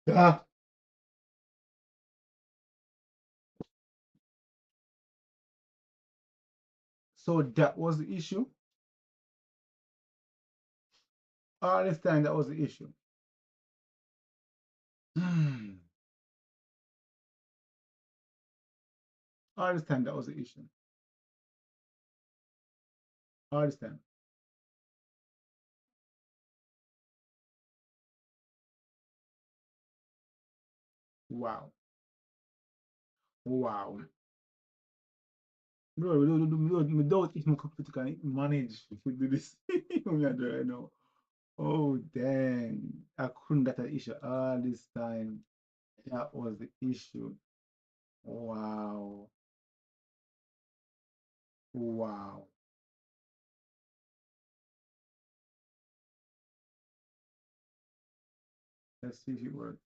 Ah, so that was the issue. All this time, that was the issue. Hmm. All this time, that was the issue. All this time. Wow. Wow. Bro, without even computer can manage to do this. We are doing right now. Oh, dang. I couldn't get an issue all this time. That was the issue. Wow. Wow. Let's see if it works.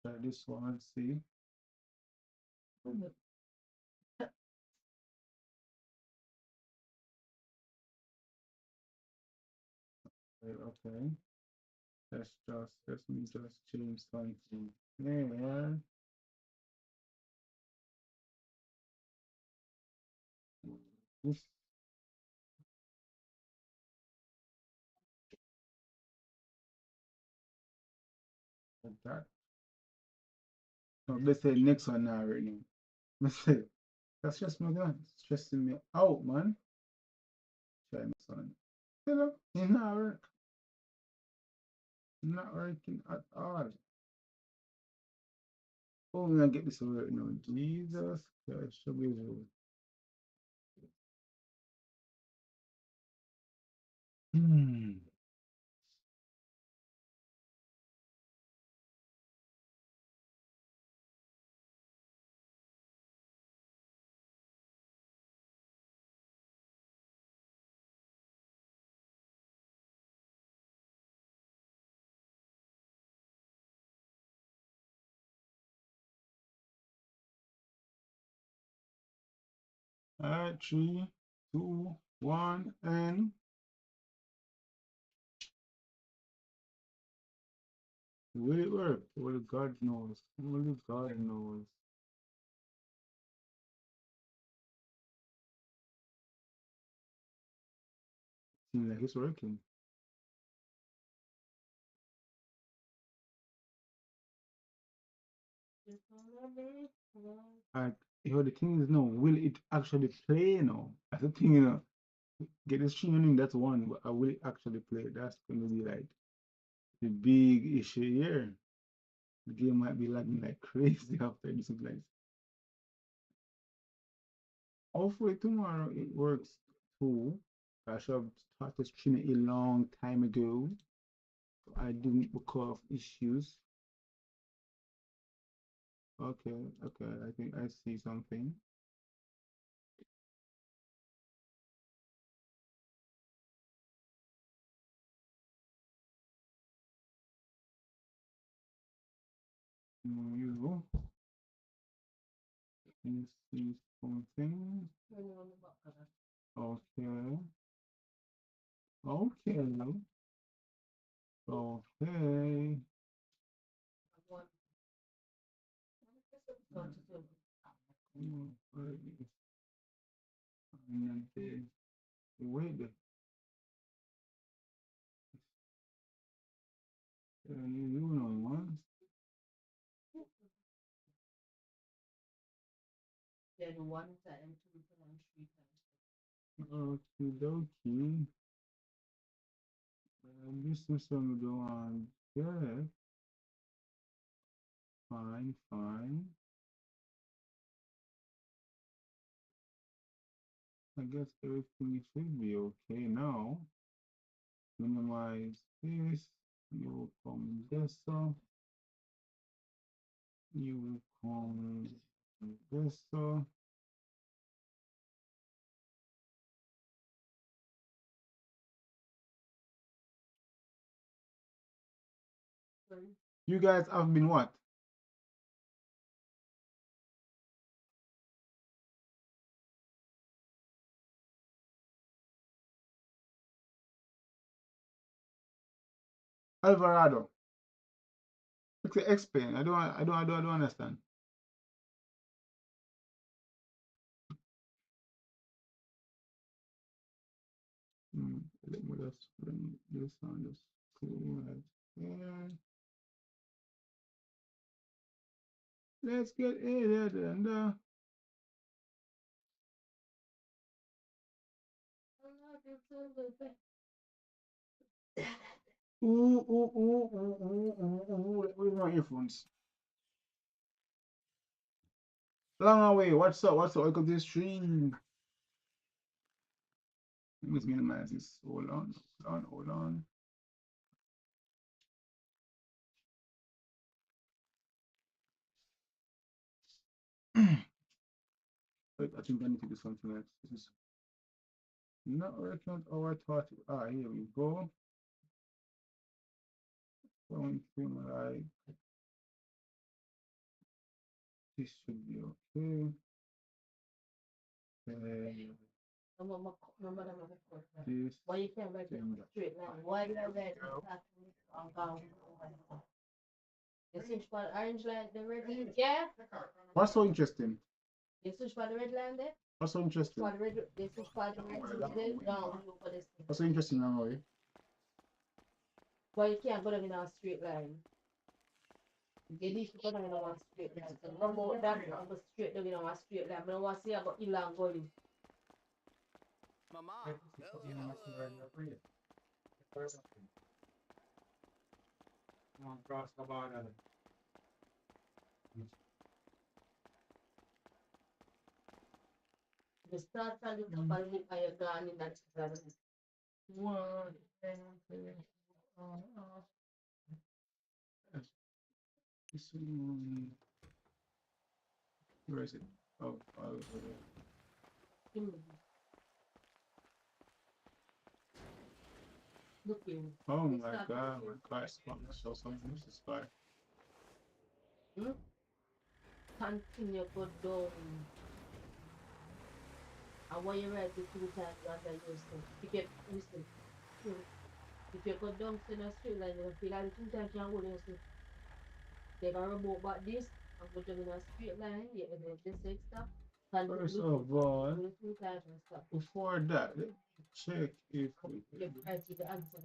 Try this one, see. Okay. Let me just change something. Yeah. This like that. No, let's say next one now right now. Let's say that's just my gun. It's stressing me out, man. Try this one. You know, it's not work. Not working at all. Oh, we're gonna get this right now. Jesus Christ, should be able. Hmm. Alright, three, two, one, and will it work? Only God knows. Only God knows. Seems like it's working. And you know, the thing is now, will it actually play now? That's the thing, you know. Get the streaming, that's one, but will it actually play? That's gonna be like the big issue here. The game might be lagging like crazy after this like hopefully tomorrow it works too. I should have started streaming a long time ago. I didn't because of issues. Okay, okay, I think I see something. You can see something. Okay, okay, okay. Wait, you know what? Okie dokie. This is some go on. Good. Fine, fine. I guess everything should be okay now. Minimize this. You will come this so. You will come this so. You guys have been what? Alvarado. Explain. I don't understand. Let me just bring this on the screen right here. Let's get it and Where's my earphones? Long away. What's up? What's up? Welcome to the stream. Let me minimize this. Hold on. Hold on. Wait, I think I need to do something else. This is not working out how I thought it. Ah, here we go. Something like this should be okay. This why you can't write it straight line? Why you write you switch for orange line, the red line? Yeah. What's so interesting? You switch for the red line there? What's so interesting? For the red, they switch for the red line. No, for this. What's so interesting, Langoy? Why you can't go down in a straight line? You need to go down in a straight line. So remember that I'm go straight down in a straight line. But I want to see about Ilan going. Mama. Cross the border. The start and the top and look at your gun in that one. This one. Where is it? Oh, looking. Oh my god, my car is spotting so something. This is fire. Continue go down. And when you ride the 2 times under your step, you get listen. If you go down to the street line, you feel like the 2 times you go there, so they can remote back this and go down in a straight line, you have this next stop. First of all, before that, let me check if we can. I see the answer.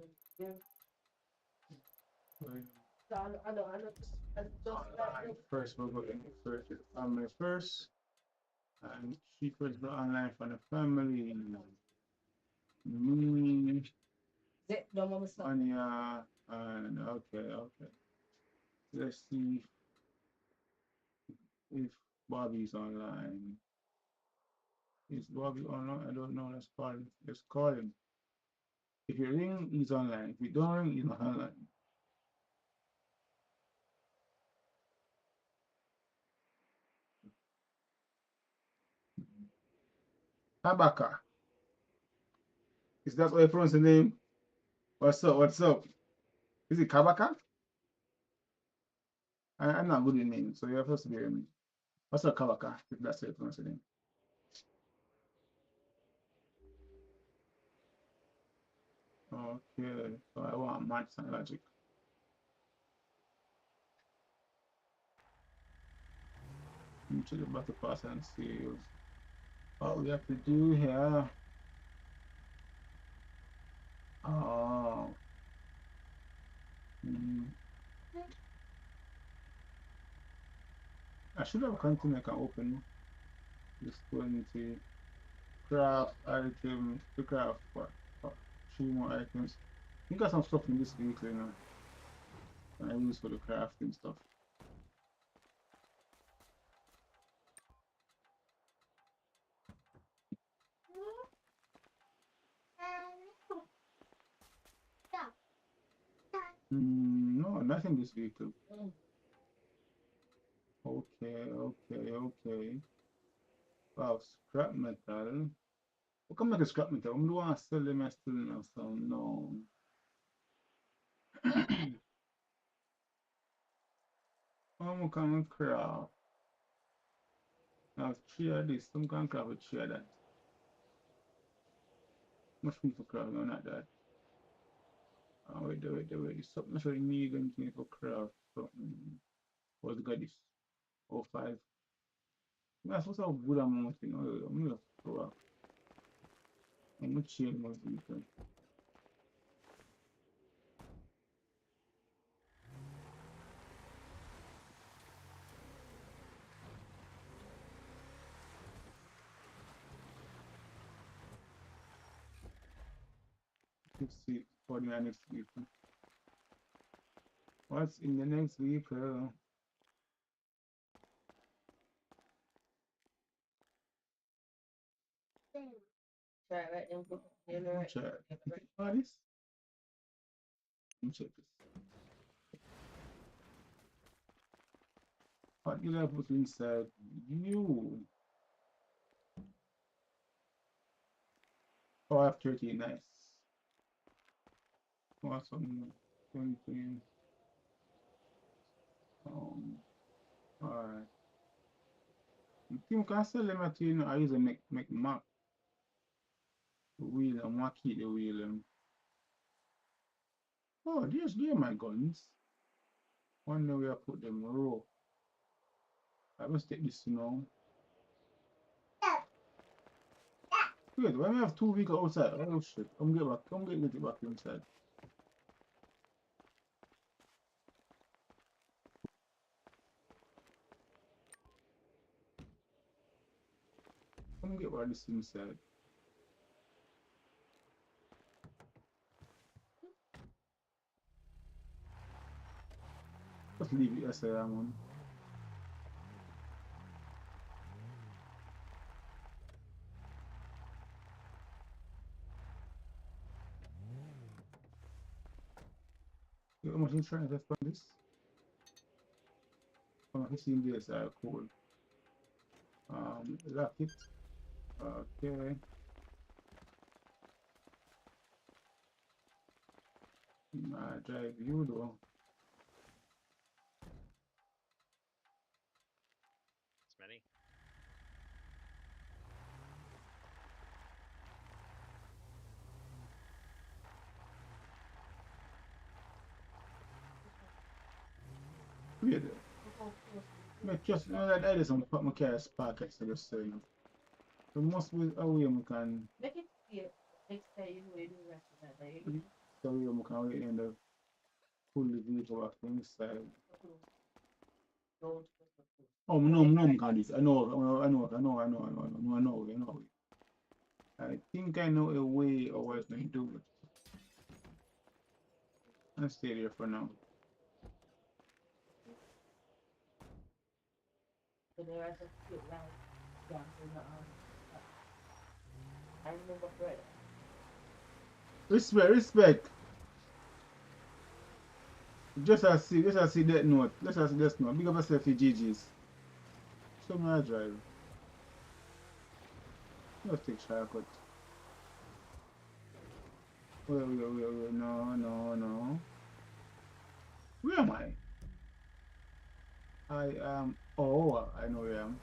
First, we're going to search the family first. And she puts the online for the family. Me, Anya, and okay. Let's see if Bobby's online. Is Bobby online? I don't know. Let's call him. Let's call him. If you ring, he's online. If you don't ring, he's not online. Tabaka. Is that how you pronounce the name? What's up? What's up? Is it Kabaka? I'm not good with names, so you're supposed to be hearing me. What's up, Kabaka? If that's how you pronounce the name. Okay, so I want maths and logic. Into the battle pass and see what we have to do here. Oh. I should have continued. I can open this 20 craft item to craft for 3 more items. You got some stuff in this vehicle now. I use for the crafting stuff. No, nothing in this vehicle. Okay. Wow, scrap metal. What come like a scrap metal? I'm the one sell them. I still know some. No. How can we craft? I have 3 of this, some can craft with 3 of that. Much more for craft, no, not that. Wait, something so you need anything for craft. Something. What's got this? Oh, 5. That's what's a good amount, you know. I'm gonna throw up. I'm gonna change my vehicle. Let's see for the next vehicle. What's in the next vehicle? Try it right then. You know, right? Check. What is? Let me check this. What did I put inside? You. Oh, I have 30. Nice. Awesome. 20. Alright. I think I can sell them at you know, I use a make map. The wheel and want keep the wheel. Oh, there my guns. Wonder where I put them row. I must take this now. Wait, why we have 2 vehicles outside? Oh shit. Come get back. Come get it back inside. Come get back this inside. Just leave it as I am on. How much insurance I spend this? How much 15 days are cool. Lock it. Okay. Drive you though. It's many. Wait. Make just know that I just put my car spark at the saying. So must be a way we can Make it clear. Next time you know you do the rest of that. Like, so we can wait in the pull the vehicle back inside. don't. Oh no, we can do this. I know. I think I know a way or what I can do it. I'll stay there for now. So there are some cute lines down in the I remember bread. Respect. Just I see that note. Let's see this note. Big up yourself for GG's. Show me how to drive. Let's take shortcut. Wait, no. Where am I? I am. Oh, I know where I am.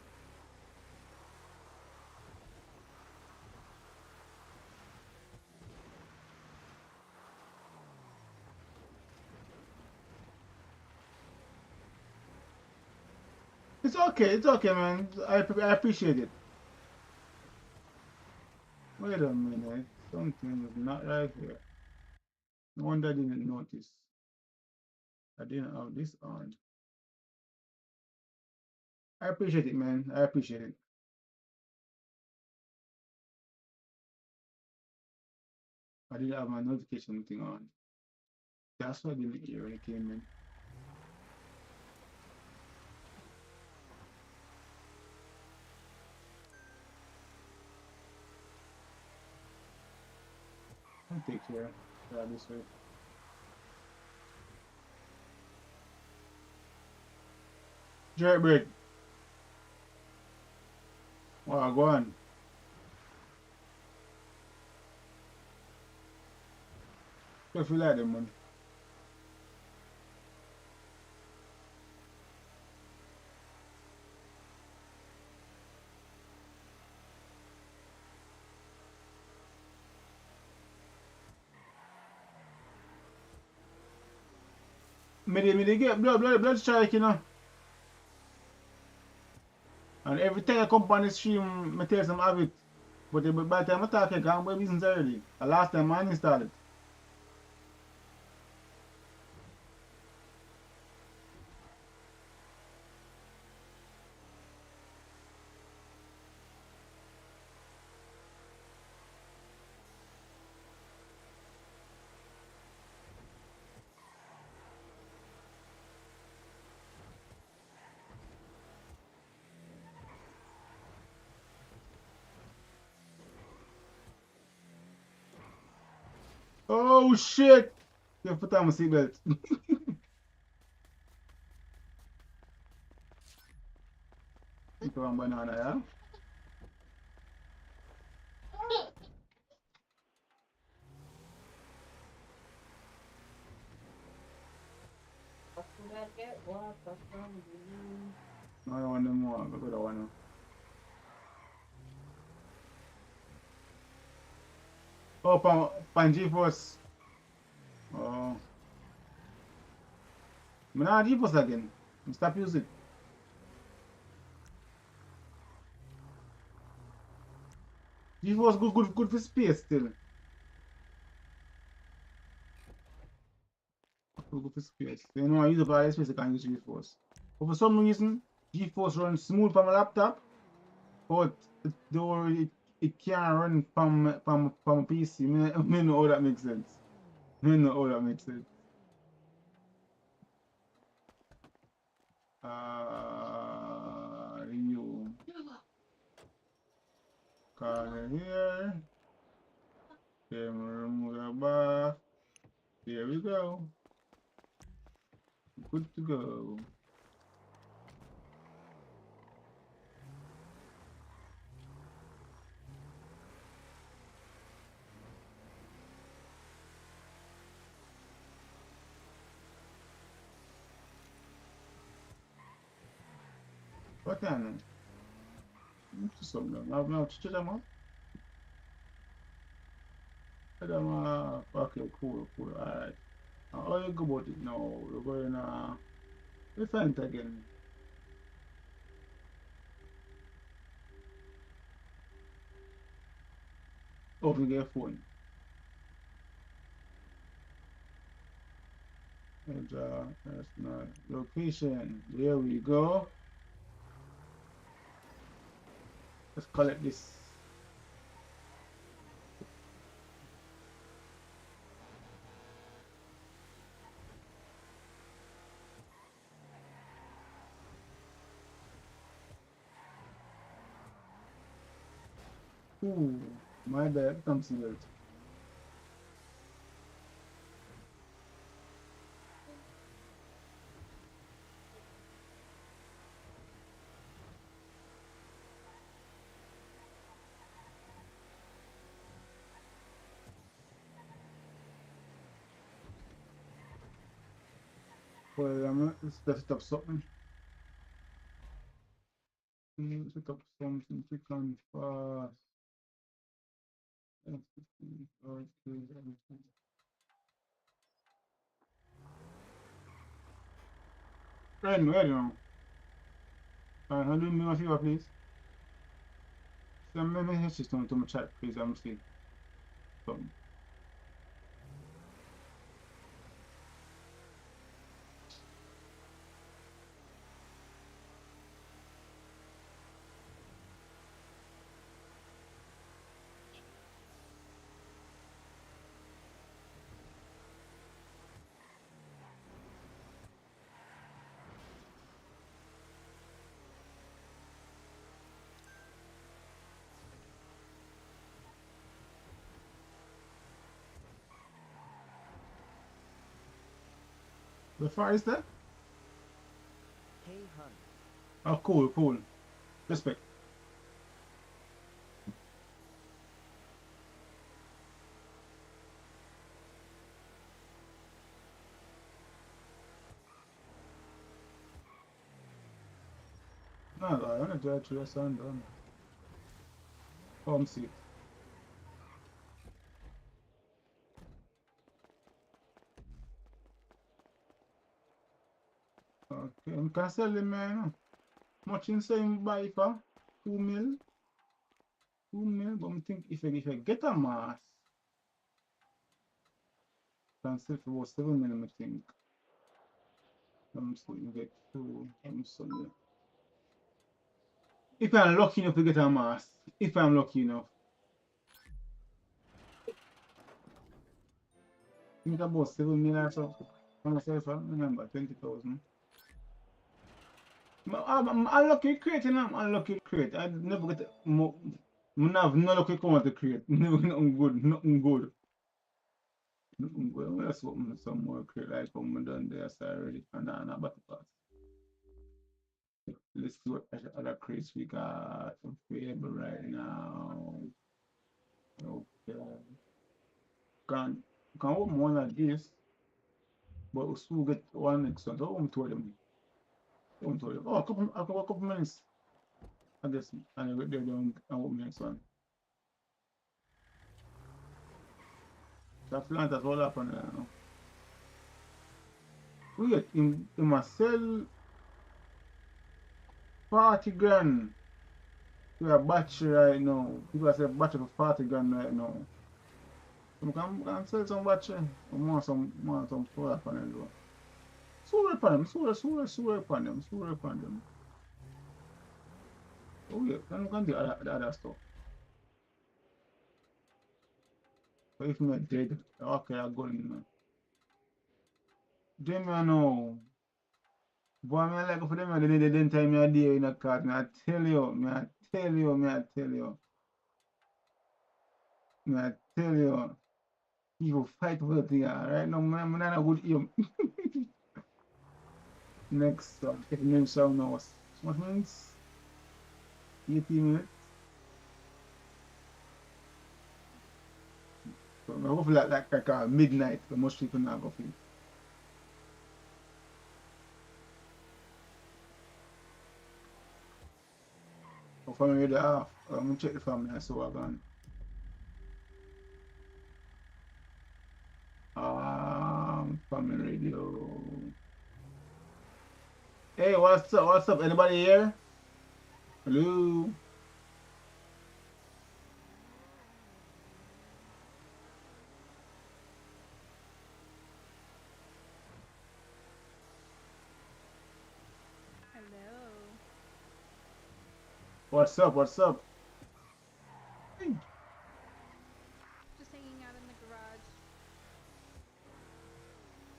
It's okay, man. I appreciate it. Wait a minute. Something is not right here. No wonder I didn't notice. I didn't have this on. I appreciate it, man. I appreciate it. I didn't have my notification thing on. That's why I didn't hear when it came in. I'll take care. This way. Jailbreak. Wow, go on. If you like them, man. me dey get blood strike, you know. And every time I come on the stream, I tell some have it. But by the time I talk, I can't buy business already. The last time I uninstalled it. Oh shit! You put on my seatbelt. Put on banana, yeah? What should I get? Water from you. No, I want them more. Go to the one. Oh, pan GeForce. Oh. I'm not GeForce again. Stop using it. GeForce good for space still. Good for space. You know, I use it for all the space I can use GeForce. But for some reason, GeForce runs smooth from my laptop, but it can't run from a PC. Me know how that makes sense. Me know how that makes sense. You corner here. Then remove the bar. There we go. Good to go. What then? Something. I've checked them out. Okay, cool. Alright. How you go about it now? We're going refine it again. Open your phone. And that's my location. There we go. Let's collect this. Ooh, my bad. Come see it. Well, let's set up something. Set up something quick and fast. Friend, where you know? Can you do me a favor, please? Send me a message to my chat, please. I'm still something. The fire is there? Hey, hun. Oh, cool. Respect. No, I want to drive through the sun, done. Oh, I'm sick. Okay, I can sell them, man. Much insane buy for 2 mil. 2 mil, but I think if I get a mass, I can sell for about 7 mil, I think. I'm still get 2. I'm sorry. If I'm lucky enough to get a mass, if I'm lucky enough, I think about 7 mil or so. I'm myself, I remember 20,000. I'm unlucky crate, you know. I'm unlucky crate. I never get more. I have no lucky come out to create. Never get nothing good. Nothing good. Nothing good. Well, that's what some more crate like come done there so already. And now not battle pass. Let's see what other crates we got available right now. Okay. Can open one of this, but we'll still get one next one. So I won't tell them. I won't tell them. Oh, a couple minutes. I guess. And they're doing and open the next one. That plant has all happened now. Wait, in must sell 40 grand to a battery right now. People say battery for 40 grand right now. So I can sell some battery. I want some solar panel. Solar panel, solar panel, solar panel. Oh yeah, then we can do the other stuff. So if me dead, okay, I go in. Then I know. Boy, me like for them, they didn't tell me a day in a card. Me I tell you, me I tell you, me I tell you, me I tell you. People fight for the thing, right now, I'm not a good aim. Next song, if you song now, what means 18 minutes. So I go for like midnight, but most people not go for it. So family ready off. I'm gonna check the family and so I'm gone. Family radio. Hey, what's up? What's up? Anybody here? Hello? Hello. What's up? What's up? Hey, Just hanging out in the garage.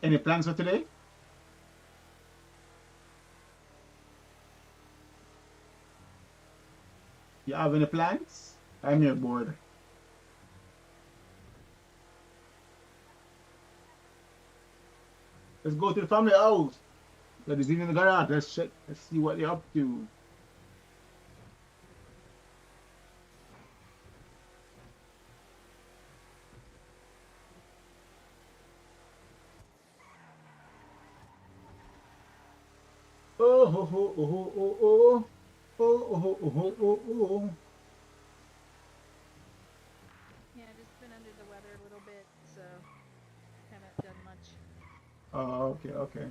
any plans for today? You have any plans? I'm here bored. Let's go to the family house. Let us in the garage. Let's check. Let's see what they're up to. Oh, ho, ho, oh, ho, oh, oh. Oh, oh, ho, oh, ho, oh, oh. Yeah, just been under the weather a little bit, so haven't done much. Oh, okay, okay.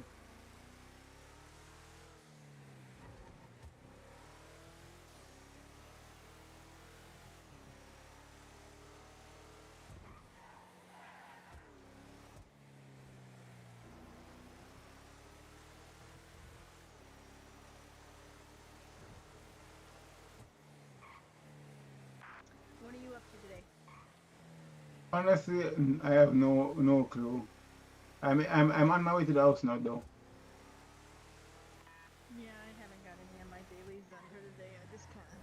What are you up to today? Honestly, I have no clue. I'm on my way to the house now though. Yeah, I haven't got any of my dailies done for today. I just kind of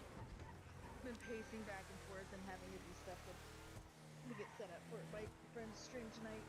been pacing back and forth and having to do stuff to get set up for my friend's stream tonight.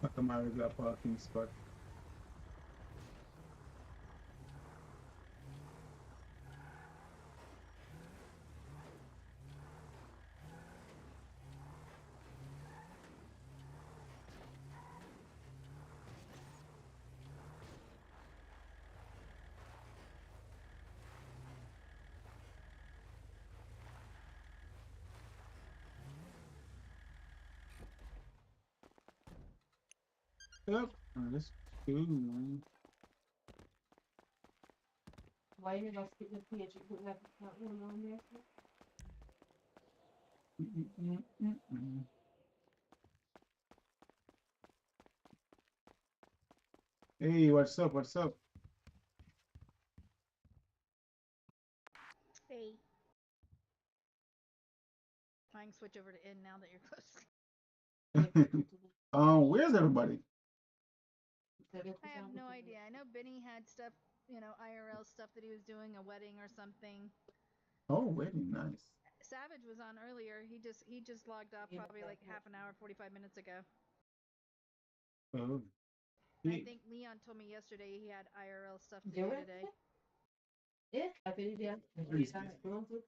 At my regular parking spot. Yep. That's true. Why you never skip the page? You put like that one on there. Mm. Hey, what's up? What's up? Hey, I can switch over to in now that you're close. Like put it to the Where's everybody? I have no idea. I know Benny had stuff, IRL stuff that he was doing, a wedding or something. Oh, wedding, nice. Savage was on earlier. He just logged off Yeah, probably that like half an hour, 45 minutes ago. Oh, And I he, think Leon told me yesterday he had IRL stuff to do direct. today. Yeah, I feel it. he's Yeah, busy. don't you?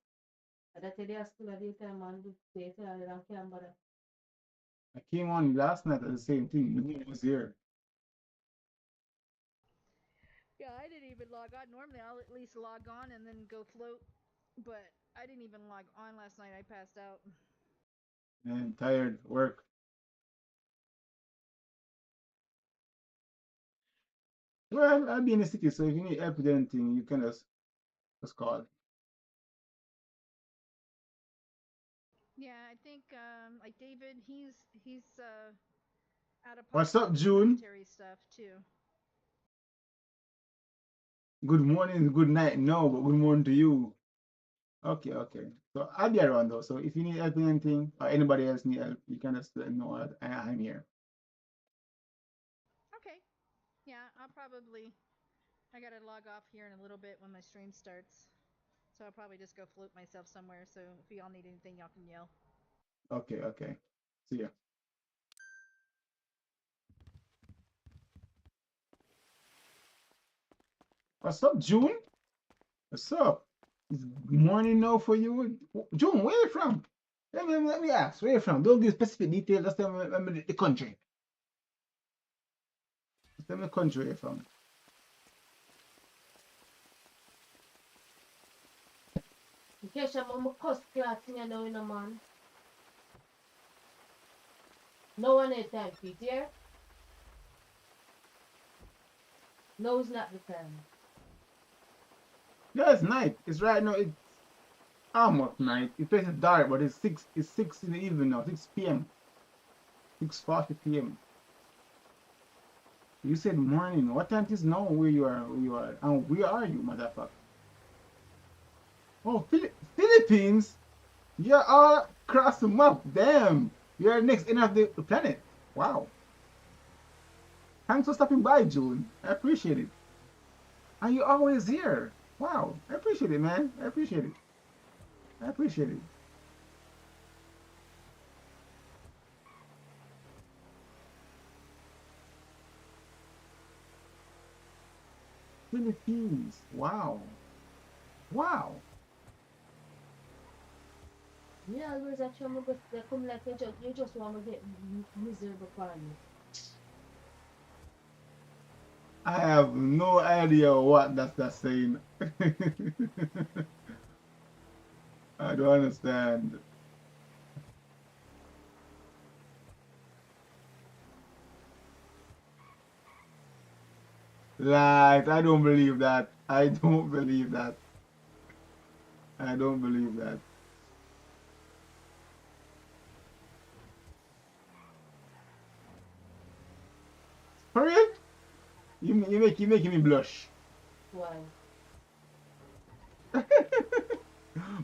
Ada tadi school ada time man do data ada camera. I came on last night at the same thing. No one was here. Yeah, I didn't even log on. Normally, I'll at least log on and then go float, but I didn't even log on last night. I passed out. And tired, work. Well, I'll be in the city, so if you need help with anything, you can just call. Yeah, I think like David, he's out of What's pocket up, with his June? military stuff too. Good morning, good night. No, but good morning to you. Okay, okay. So I'll be around though. So if you need help with anything or anybody else need help, you can just let them know I'm here. Okay. Yeah, I gotta log off here in a little bit when my stream starts. So I'll probably just go float myself somewhere. So if y'all need anything, y'all can yell. Okay, okay. See ya. What's up, June? What's up? It's morning now for you. June, where you from? Let me ask, where you from? Don't give specific details, just tell me the country. Just tell me the country where you from. In case I'm cuss class thing now in a man. No one had time for it, yeah? No, it's not the time. Yeah, it's night. It's right now, it's almost night. It plays dark, but it's 6 in the evening now, 6 p.m. 6:40 p.m. You said morning. What time is now where you are? And where are you, motherfucker? Oh, Philippines? You're all across the map. Damn. You're next end of the planet. Wow. Thanks for stopping by, June. I appreciate it. And you're always here. Wow. I appreciate it, man. I appreciate it. I appreciate it. Philippines. Wow. Wow. Me always actually me but they come like you just want to get miserable for you. I have no idea what that's saying. I don't understand. Like, I don't believe that. I don't believe that. I don't believe that. For real? You making me blush. Why?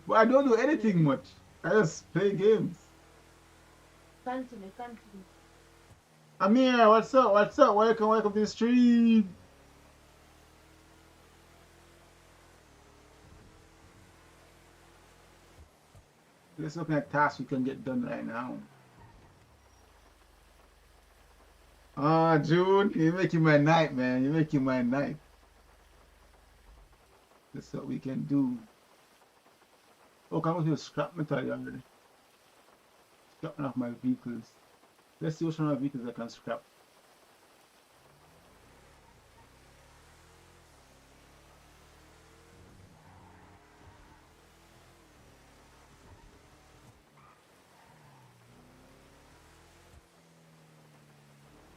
But I don't do anything much. I just play games. Continue, continue. Amir, what's up? What's up? Welcome to the stream. Let's look at tasks we can get done right now. Ah, June, you're making my night, man. You're making my night. That's what we can do. Oh, can we do scrap metal already? Scrapping off my vehicles. Let's see which one of my vehicles I can scrap.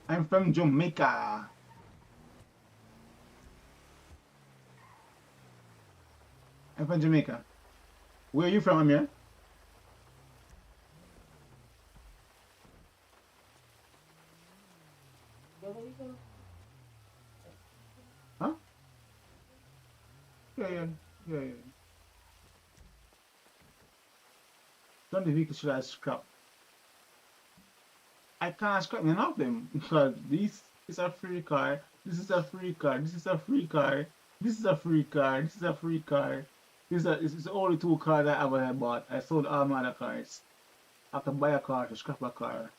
I'm from Jamaica. I'm from Jamaica. Where are you from, Amir? Where were you from? Huh? Yeah, yeah, yeah, yeah. Some of the vehicles should I scrap? I can't scrap none of them because this is a free car. This is a free car. This is a free car. This is a free car. This is a free car. This is the only two cars I ever had bought. I sold all my other cars. I can buy a car to scrap a car.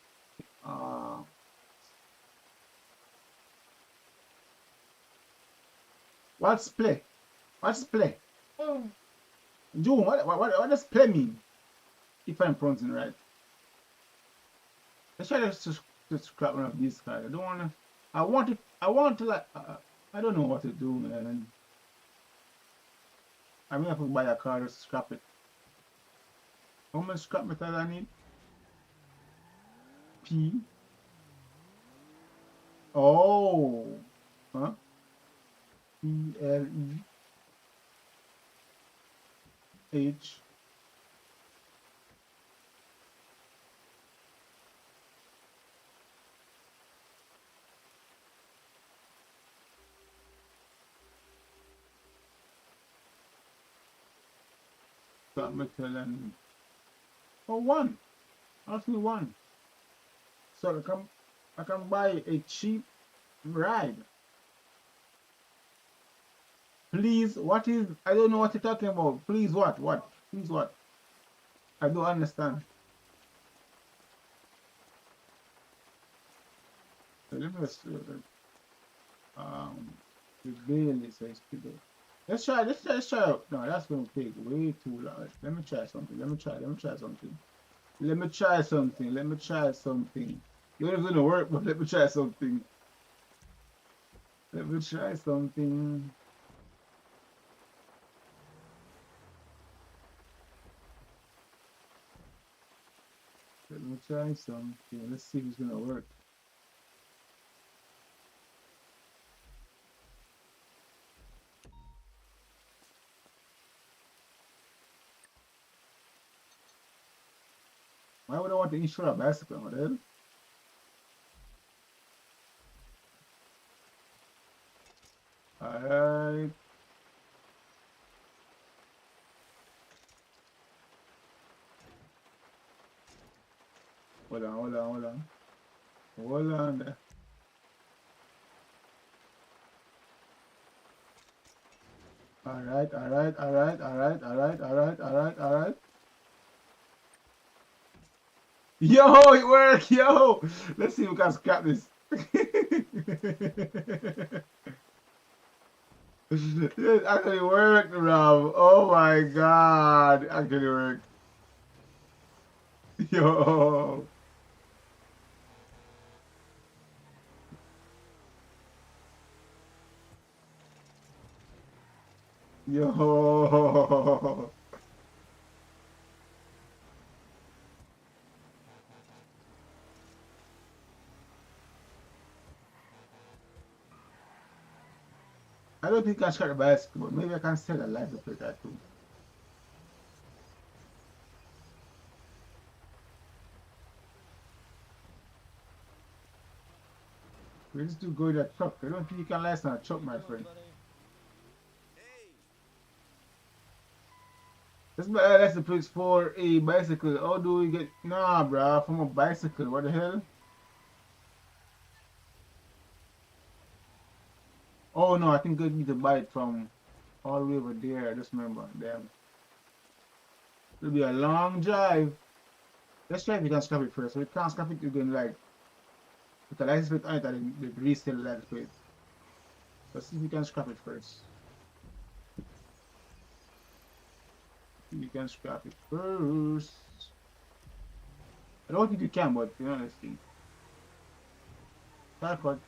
Uh, what's play? What's play? Mm. June, what does play mean? If I'm pronouncing right. Let's try to scrap one of these cars. I don't wanna. I want to like. I don't know what to do, man. I may have to buy a car to scrap it. How much scrap metal I need? P. Oh. Huh? PLEH. Scrap metal and. Oh, one. Ask me one. So I can buy a cheap ride. Please, what is. I don't know what you're talking about. Please, what? What? Please, what? I don't understand. So let me just. Um, the daily says today. Let's try. No, that's going to take way too long. Let me try something. Let me try something. Let me try something. Let me try something. You know it's gonna work, but let me try something. Let me try something. Let me try something. Let's see if it's gonna work. Why would I want to insure a bicycle model? Alright. Hold on, hold on, hold on. Hold on there. Alright, alright, alright, alright, alright, alright, alright, alright. Yo, it worked! Yo! Let's see if we can scrap this. It actually worked, Rob. Oh my god. It actually worked. Yo. Yo. I don't think I can start a bicycle, but maybe I can sell a license plate or two. We just do go to a truck. I don't think you can license a truck, my friend. That's my license plate for a bicycle. How do we get. Nah, bruh, from a bicycle. What the hell? Oh no, I think I need to buy it from all the way over there. Just remember, damn. It'll be a long drive. Let's try if we can scrap it first. So we can't scrap it, you can like put a license plate on it and then resell the license plate. Let's see if we can scrap it first. You can scrap it first. I don't think you can, but you know, let's see. Record.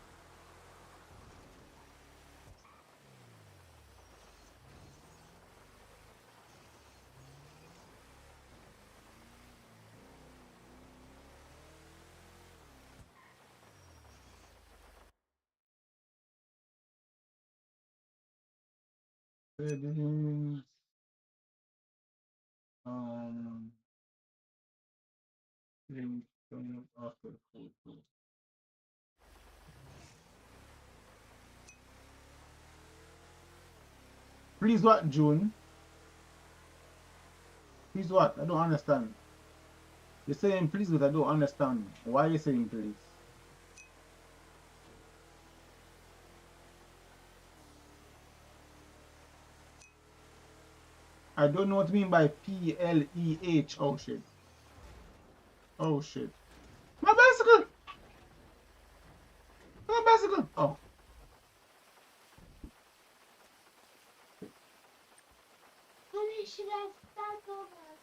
Settings. Um, link turn off the photo. Please what, June? Please what? I don't understand. You're saying please, but I don't understand. Why are you saying please? I don't know what you mean by PLEH. Oh shit. Oh shit. My bicycle! My bicycle! Oh.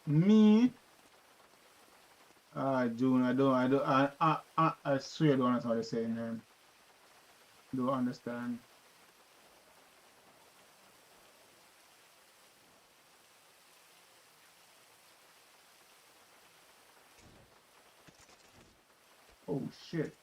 Me? June, I swear I don't understand what you're saying, man. Don't understand. Oh shit.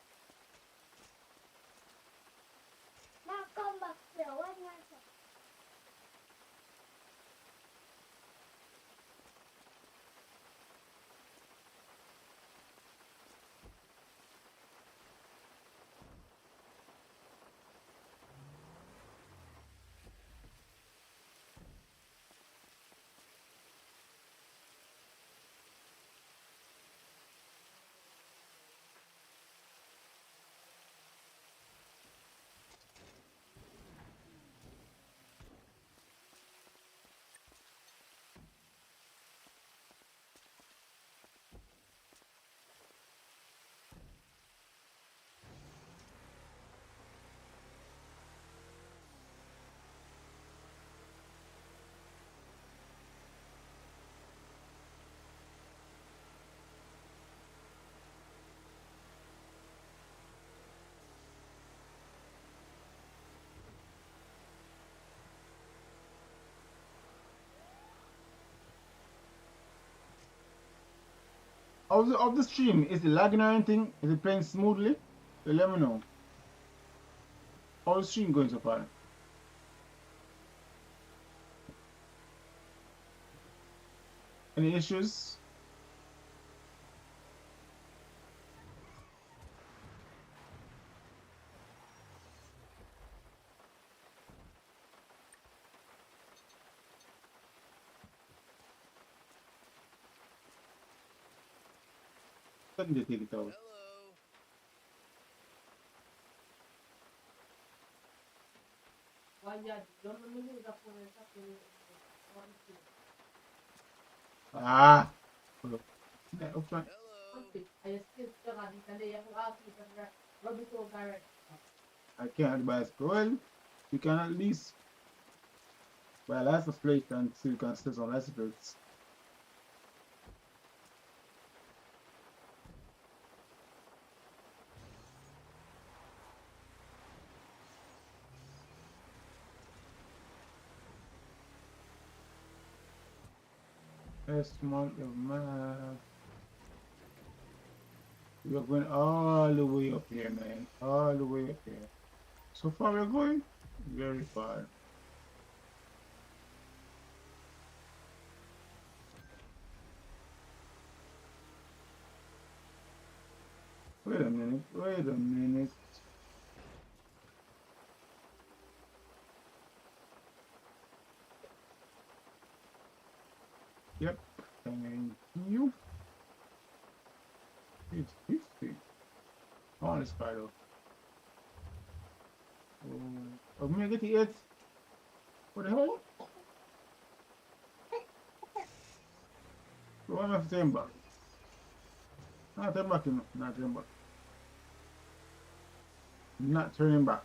Of the stream, is it lagging or anything? Is it playing smoothly? So let me know. How's the stream going so far? Any issues? Let me take it out. Hello. Ah! Hold up. Yeah, up front. Hello. I can't buy a scroll. You can at least buy a license plate and see you can still some license plates. First month of map. We are going all the way up here, man. All the way up here. So far we're going very far. Wait a minute, wait a minute. Yep, thank you. It's 50. On the spider. Oh, I'm gonna get the 8. What the hell? Why am I have to turn back? Not turn back, you know. Not turn back. Not turning back.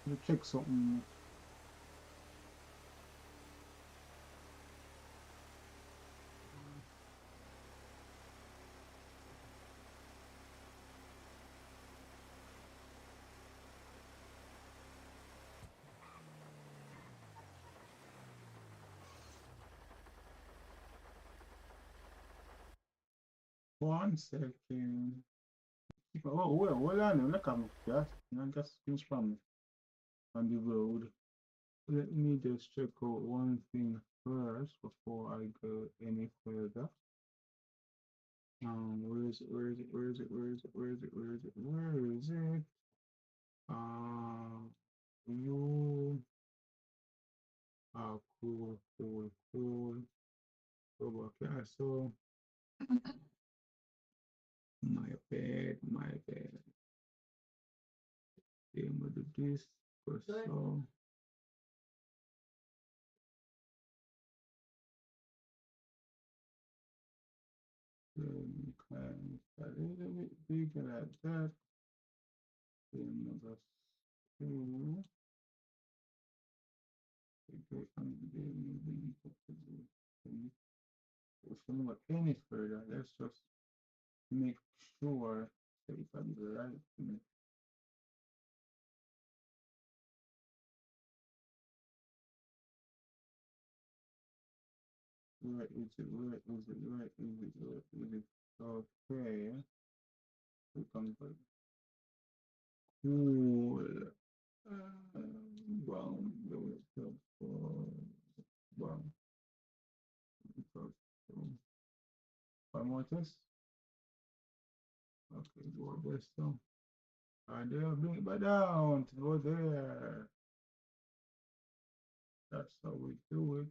Let me check something. 1 second. Oh, well, hold on. Look at me. Just finish from me on the road. Let me just check out one thing first before I go any further. Where is it? Where is it? Where is it? Where is it? Where is it? Where is it? Where is it? You are cool, cool, cool. Okay, so my bad, my bad. Game with the disc, so. Climb a little bit bigger like that. Then number 2. If we move any further, let's just make sure that if I'm the right thing. Where is it? Where is it? Where is it? Where is it? Okay. We can go. Cool. Bound. Bound. One more test. Okay, go this so. And they'll bring it back down to go there. That's how we do it.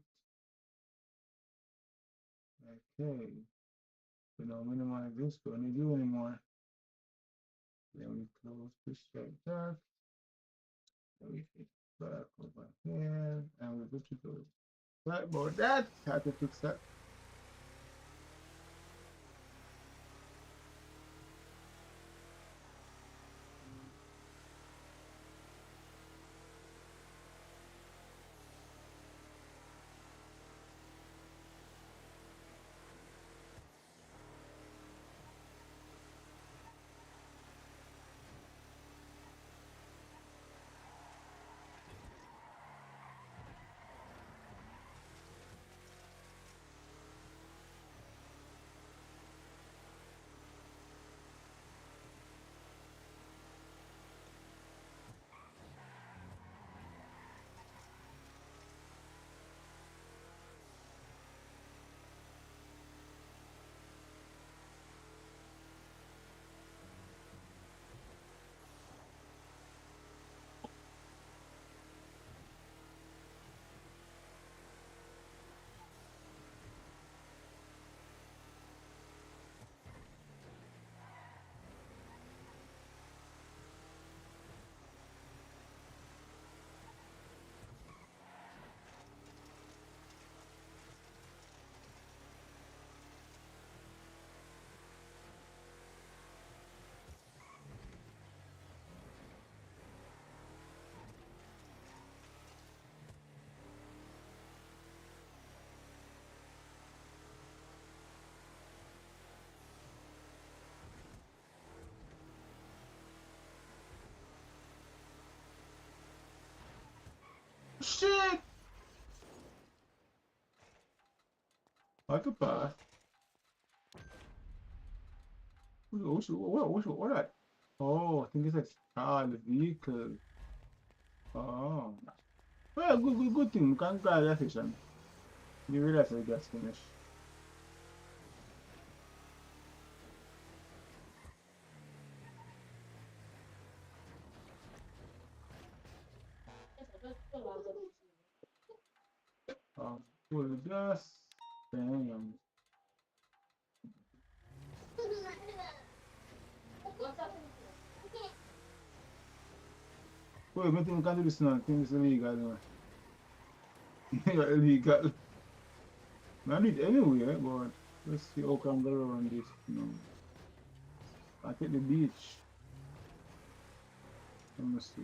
Okay. We don't minimize this, we don't need you anymore. Then we close this like that. Then we hit back over here, and we're good to go. Right about that, how to fix that. Shit! Like a pass. What that? Oh, I think it's a child vehicle. Oh. Well, good thing. We can grab that station. You realize the gas finish. Full gas. Damn. Wait, I think we can do this now. I think it's illegal. Illegal. I need anyway, but let's see how can go around this. I take the beach. Let me see.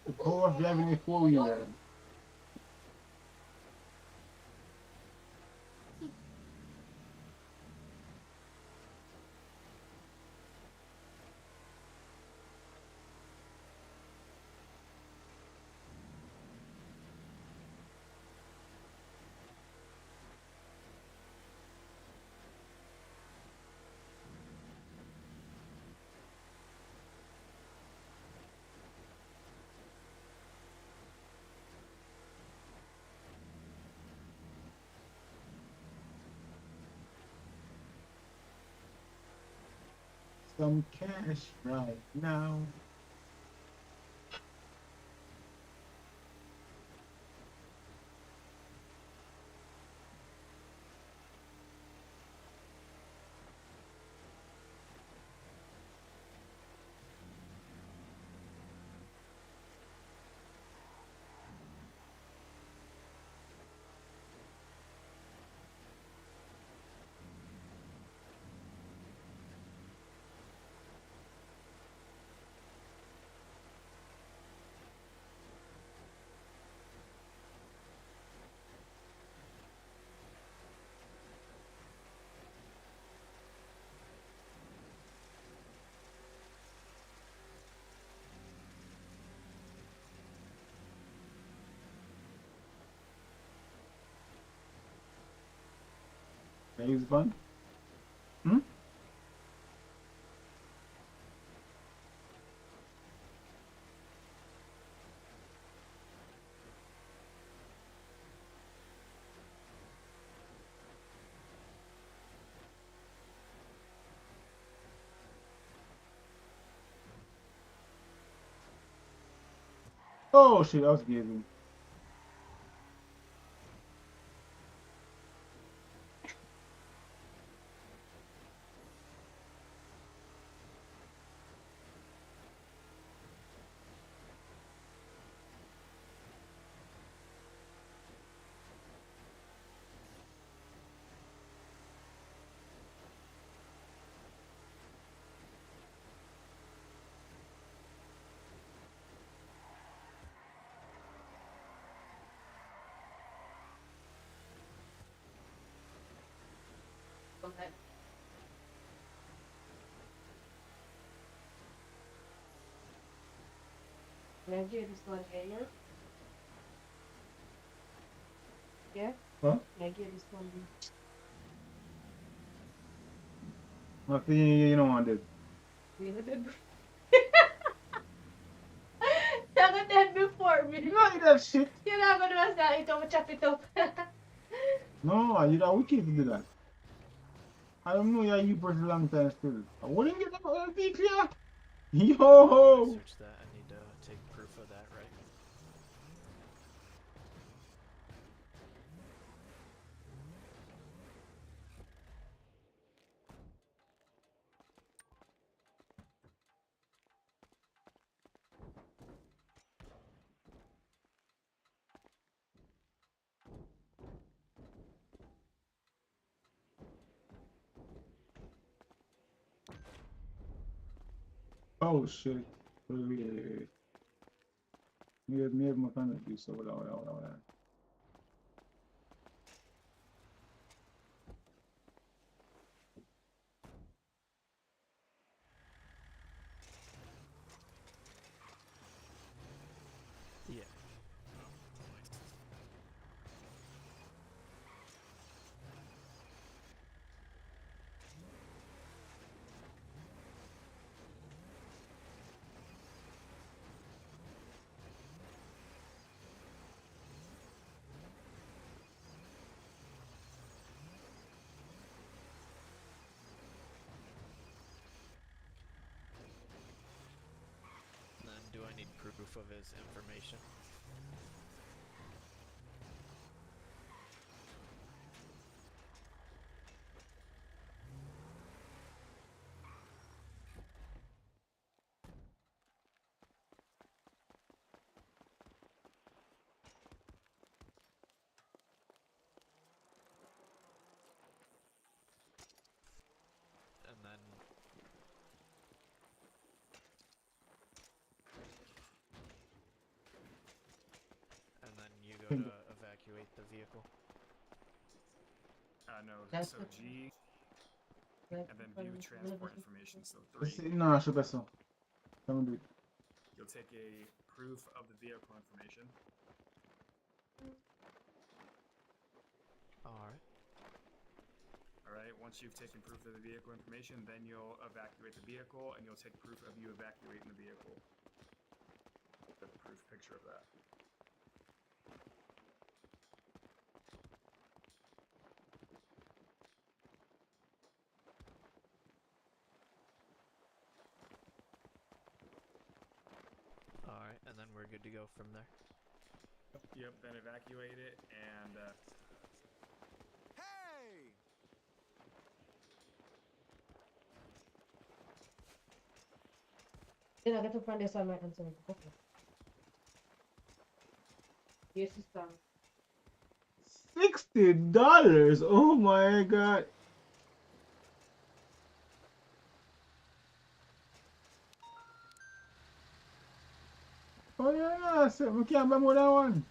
the power of driving a four-wheeler. Some cash right now. That is fun. Hmm? Oh shit, I was gazing. Okay. Now give this one here, yeah? Yeah? Huh? Now give this one. Nothing you don't want it. Really did. Tagot that before me. You don't eat that shit. You're not gonna do that. Ito, chop it up. No, you don't wicked to do that. I don't know you for a long time still. I wouldn't get that LP clear. Yo! Search that. I need to take proof of that, right? Oh shit. Maybe my friend do so. Whatever. Yeah. And then do I need proof of his information? And then go to evacuate the vehicle? No. That's So the G that's and then the view transport information. So Let's 3. see. No, I should pass on. Come do it. You'll take a proof of the vehicle information. Alright. All right. Once you've taken proof of the vehicle information, then you'll evacuate the vehicle, and you'll take proof of you evacuating the vehicle. The proof picture of that. Alright, and then we're good to go from there. Yep. Then evacuate it, and Hey! Then I get to find this on my answer. Okay. Yes, sister. $60. Oh my god. Oh yeah, so we can't buy more than one.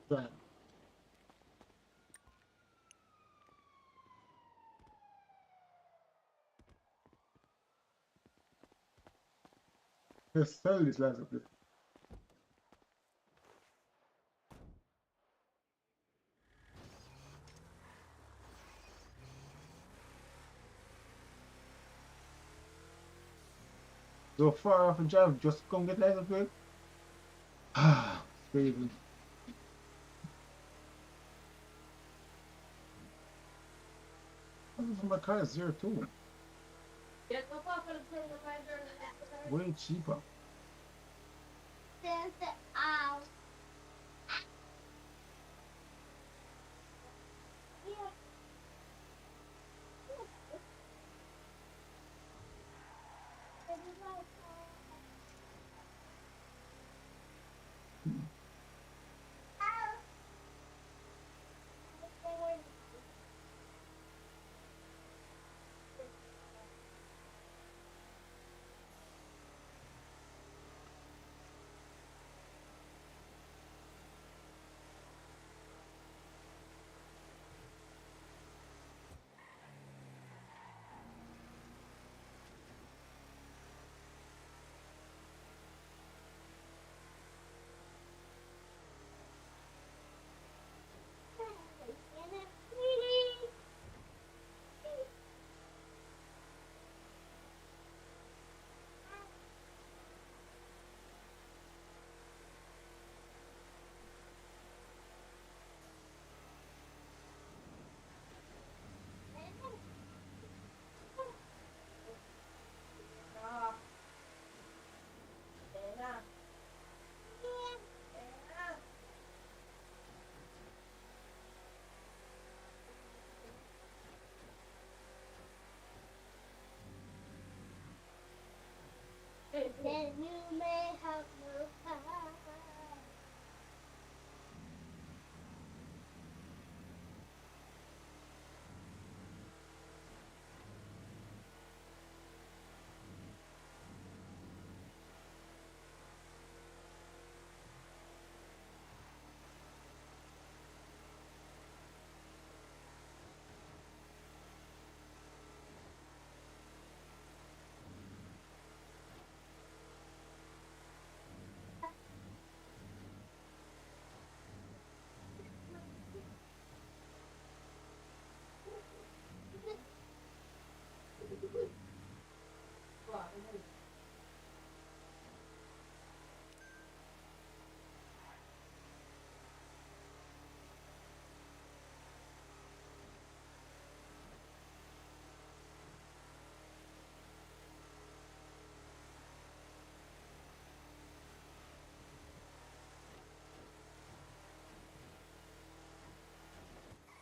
Right. Let's sell this last bit. So far off a drive, just come get license plate. Ah, crazy. My car is 02. Get no papa to play with my girl. Way cheaper.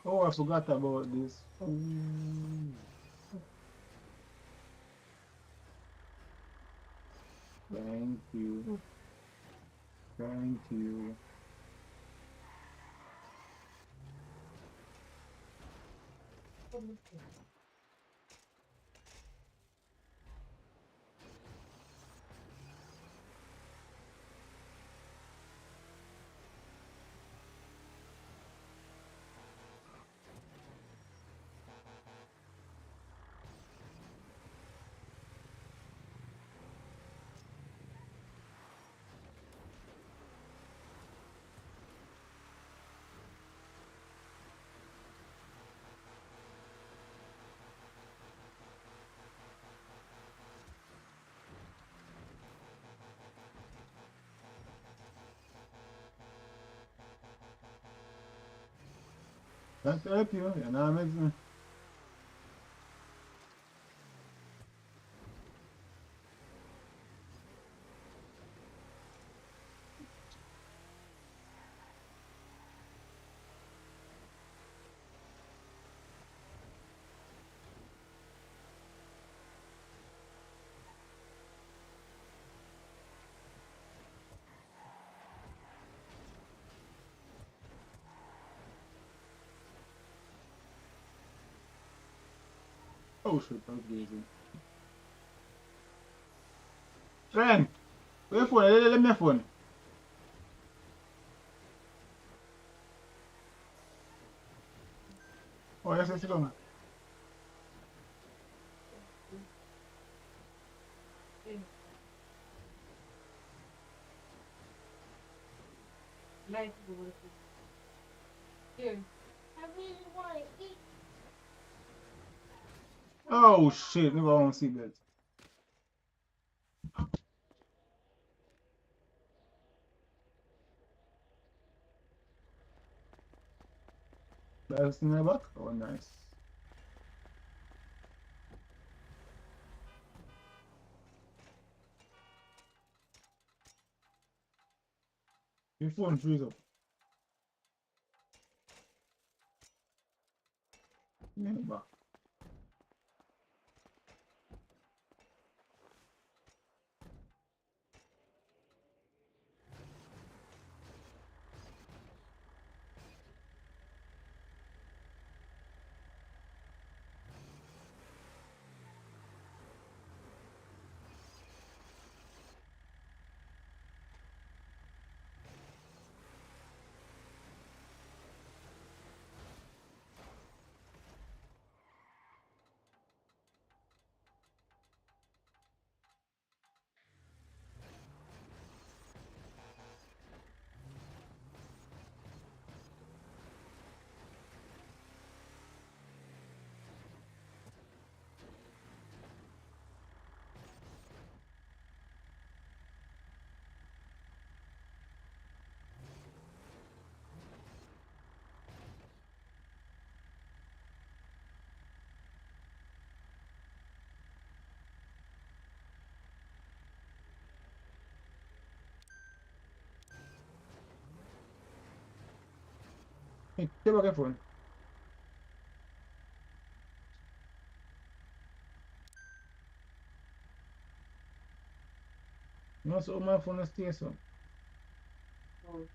Oh, I forgot about this. Oh, thank you. Thank you. That's help you. You know what I mean? Oh shit, that's crazy. Ren, where your phone? Let me your phone. Oh, yes, yes, come. Life is worth it. Here. I really want to eat. Oh shit, never want to see that. That's in the back? Oh, nice. Your phone freeze up. Yeah, back. Hey, take back your phone. No, so my phone stay so. Oh,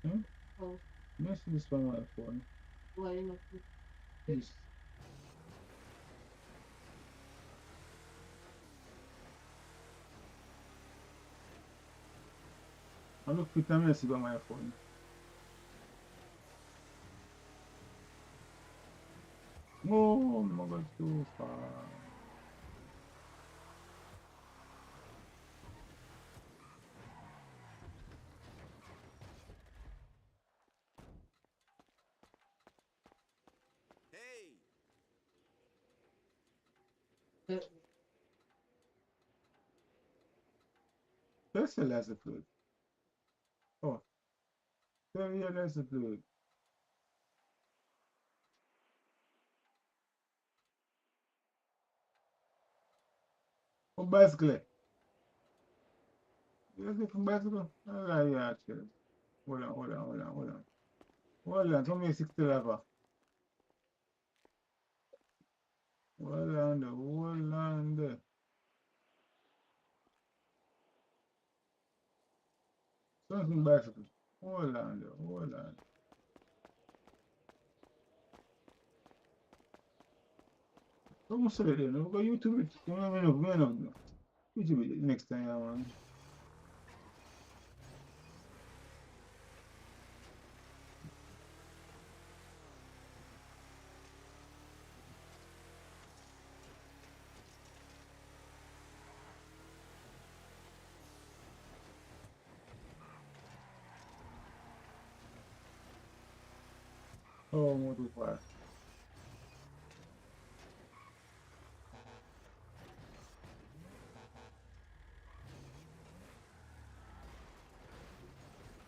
Hmm? oh, Yes, this one my phone. well, you know, Yes. I look fit and messy by my phone. Oh, my God, too far. Hey, uh, That's the last fluid. Oh, yeah, that's the fluid. Oh, bicycle. You get from bicycle? Oh, yeah, actually. Hold on. Hold on, tell me 60 lava. Hold on there, hold on there. Something bicycle. Hold on there, hold on. Vamos saber, né? Eu vou YouTube. Não. YouTube next time, man. Oh, muito far.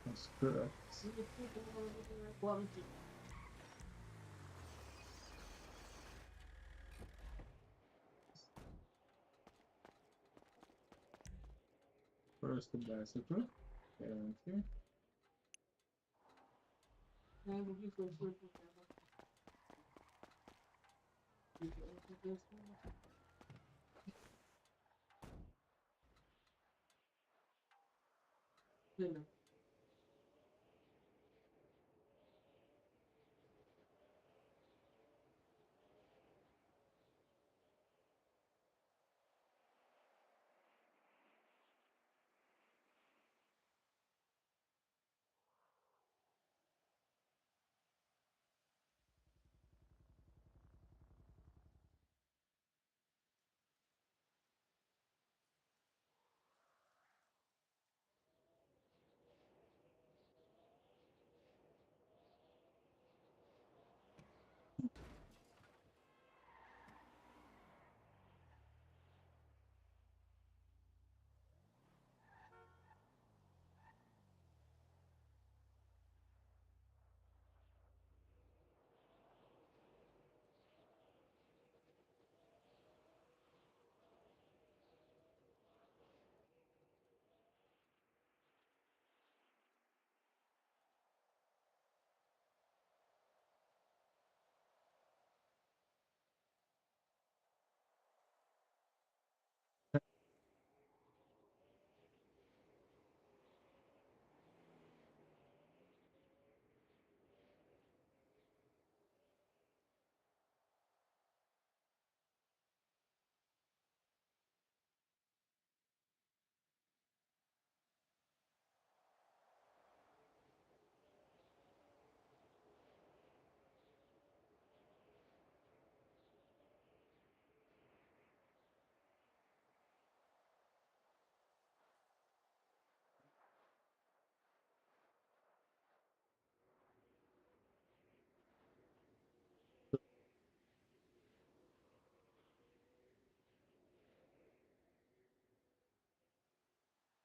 That's correct. First the bicycle. Okay.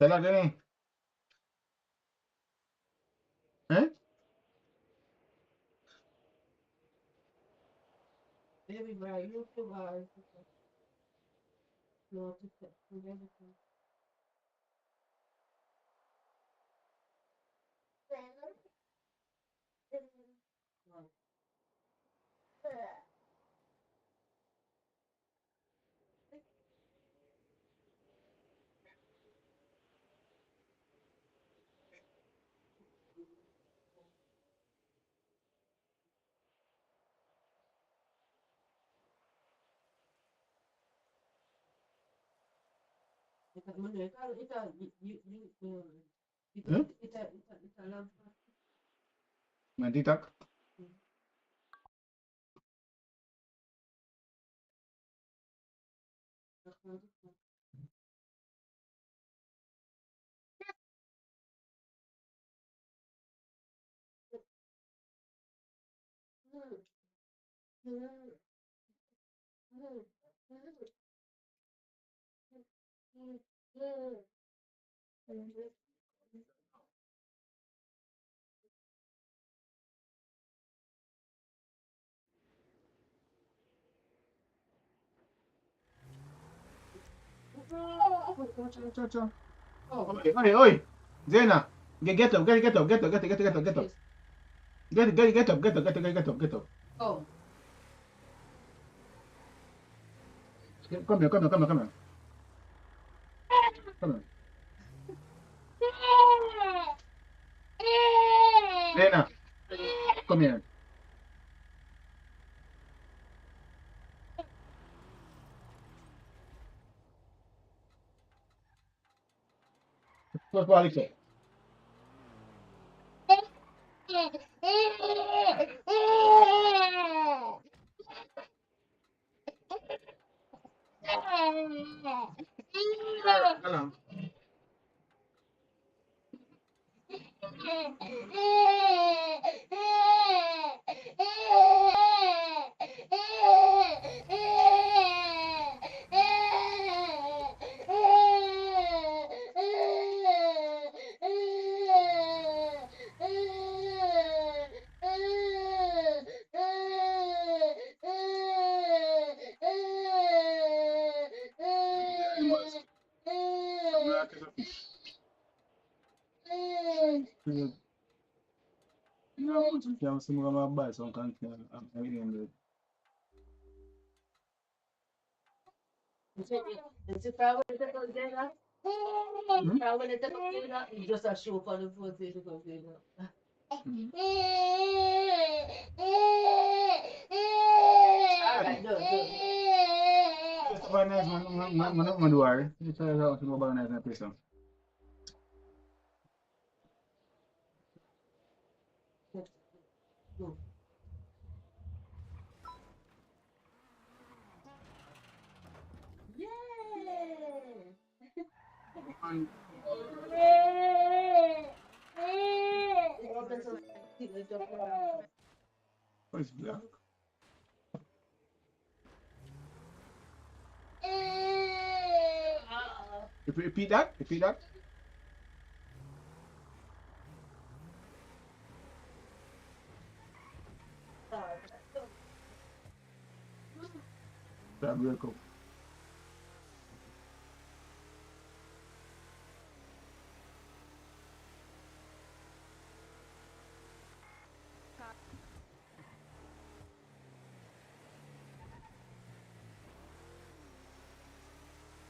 Tell again. Eh? Hmm? My TikTok. Oi, oi, oi. Zena, get up, get up. Get up, get up. Oh. Come here, come here. Come here. Lena, come here. What's Wally? Hello. Yeah, I'm saying I'm gonna buy some content. I'm eating It's probably the container. Probably the container. Just a show for the food to container. Alright, done. It's about nice man do worry. You try to talk about nice person. Yay! And Open some. it's black. If you repeat that, that break up.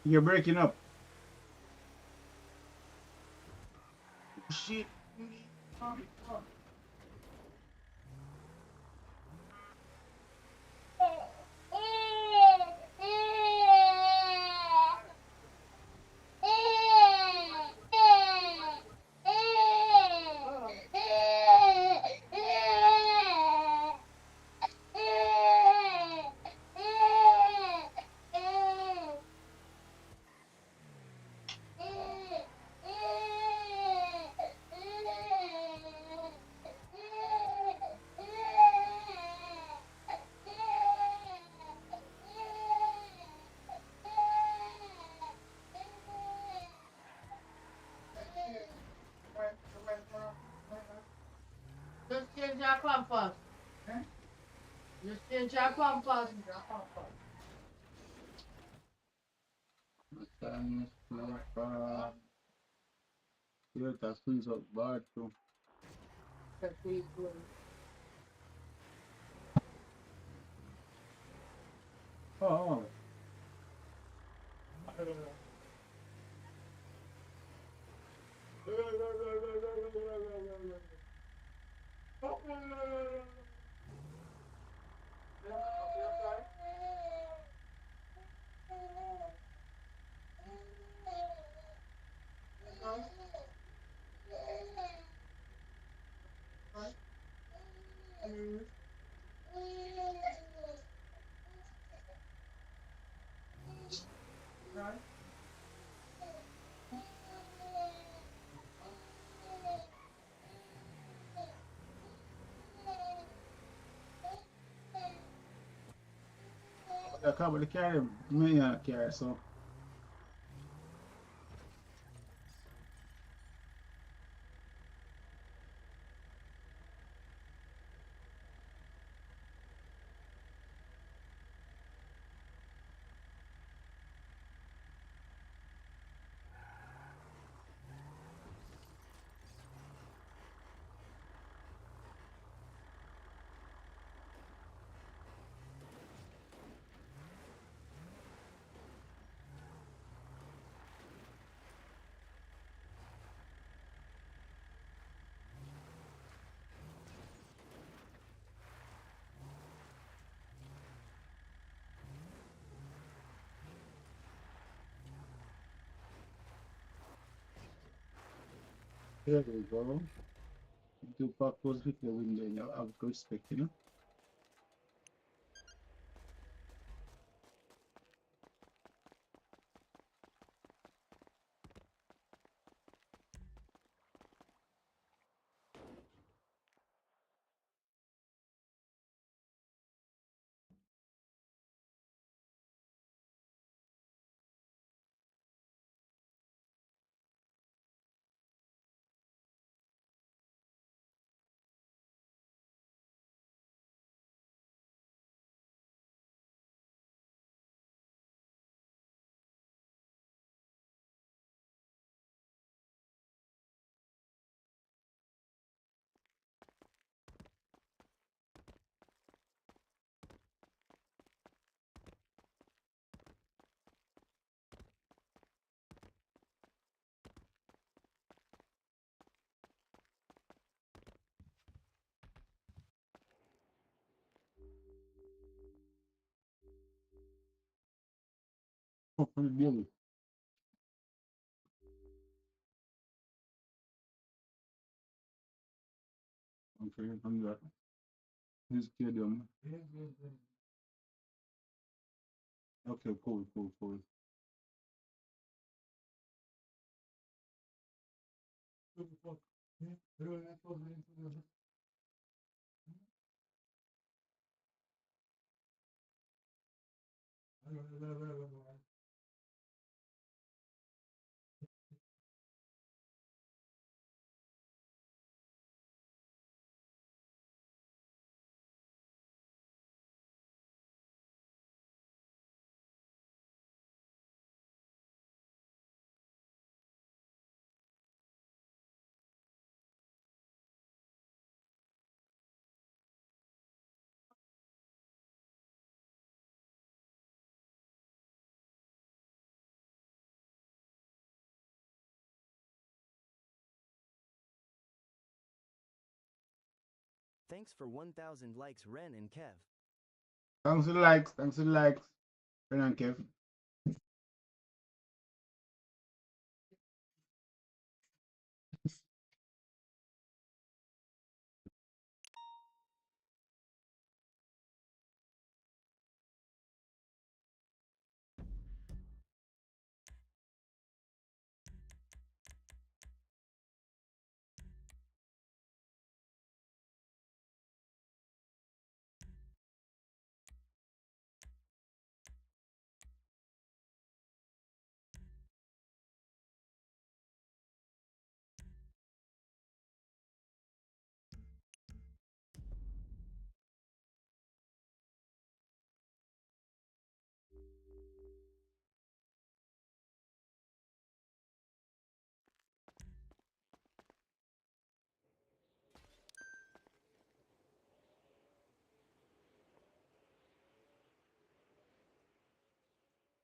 You're breaking up. Shit. Just change your compass. Just change your compass. Yeah, that freeze up bad too. Oh, I can't really carry me carry so. There we go. Do park those with the window and you have respect, you know? Oh, from the building. Okay, from that. This stadium. Okay, cool, cool, cool. Thanks for 1,000 likes, Ren and Kev. Thanks for the likes, thanks for the likes. Ren and Kev.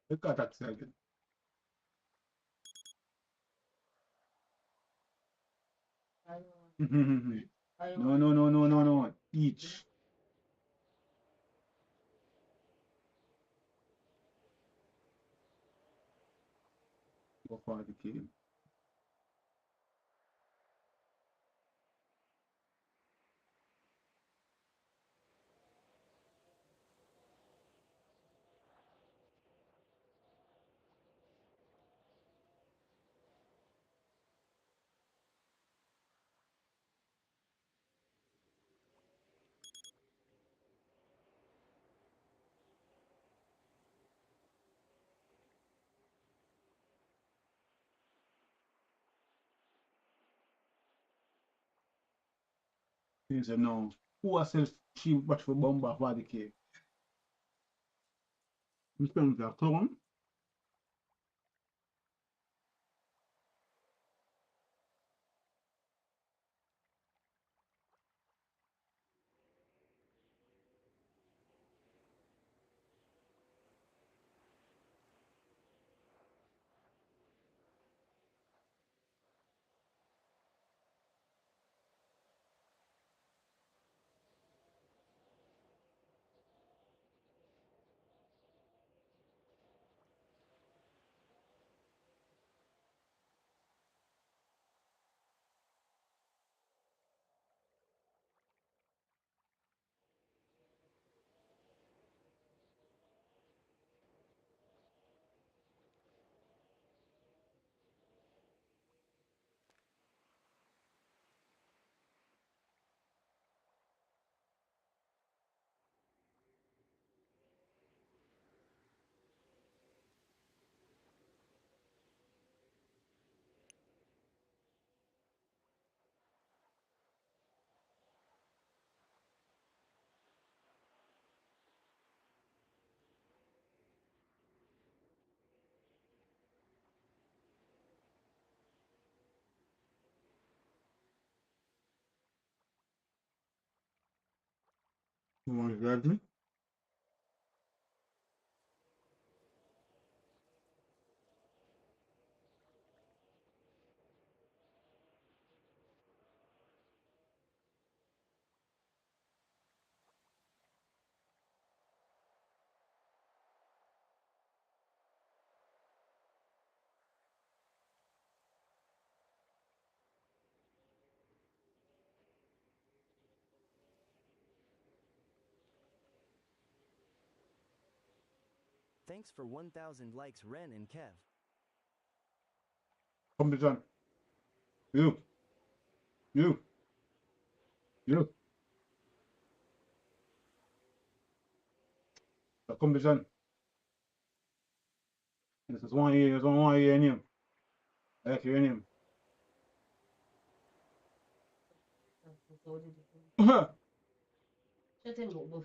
Look at that second. No, no, no, no, no, no. Each. Go for the game. He said, no. Who has self cheap watch for bomber for the cave? We spend the town. You want to grab me? Thanks for 1,000 likes, Ren and Kev. Come this one. You. You. You. Come this one. This is one year. This one year name. I like your name. Shut him up, both.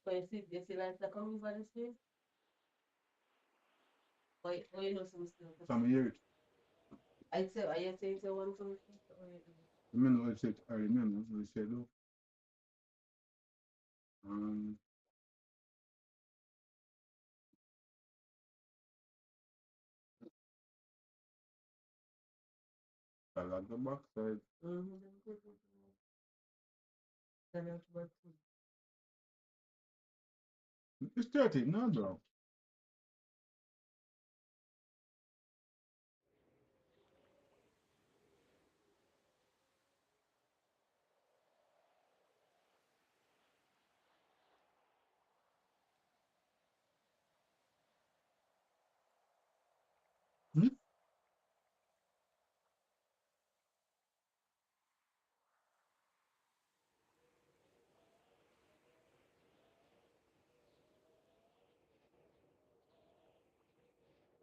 But you see like the coming for this place? Or you know some stuff? Some year. I say, I say it's a one from I remember what I said. I remember what I said though. I like the backside. It's 30, no, bro. Hmm?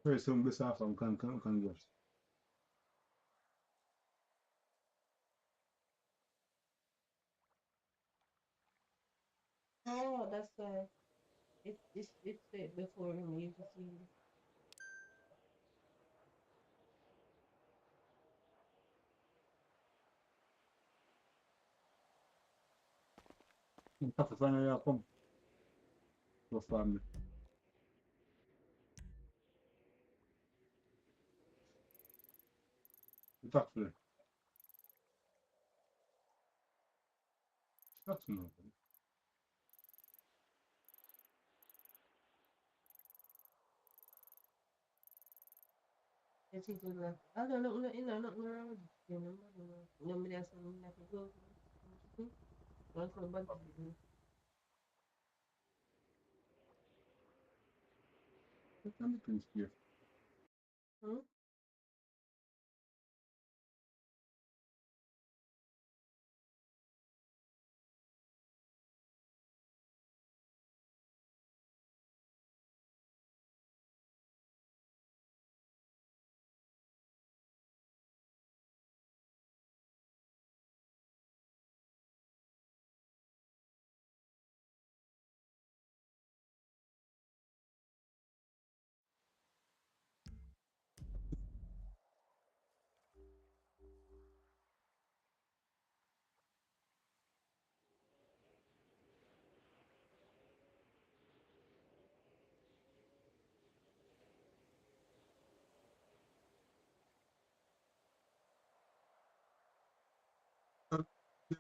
Very soon, this off and can get. Oh, that's why. It's said before me to see. You have to find out come. Go family. It's actually. That's no. It's equal like I don't know, you know, not around. You know, nobody else like a go. One from bunch. It's not the here. Hmm?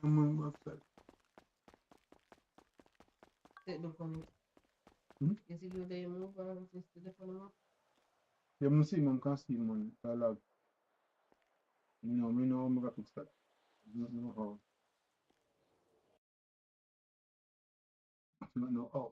I'm backside. Take the phone. Hmm? You see you they move around just the phone up. Yeah, I'm see, man, can see, man. I love. Me know, I'm going to fix that. I don't know how. I don't know how.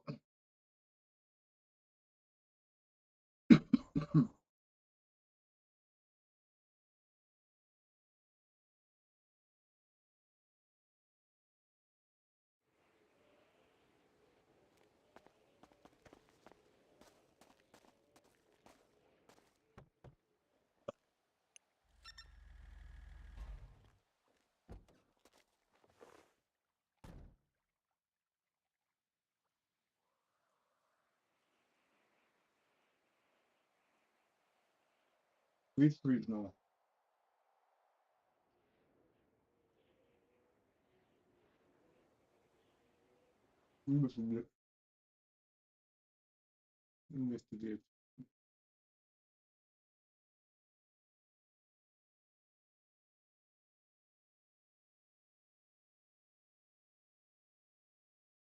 Wait for it now. Investigate. Investigate.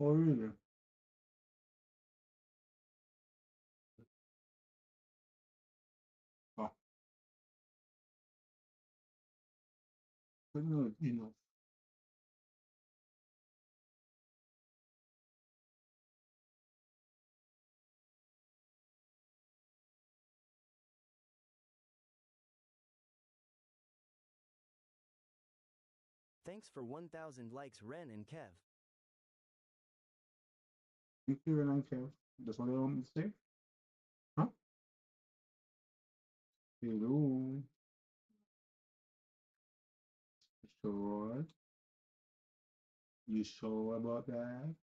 Oh, really? Ah, but no, enough. Thanks for 1,000 likes, Ren and Kev. You clear and care. That's what I want to say. Huh? Hello. Sure. You sure about that?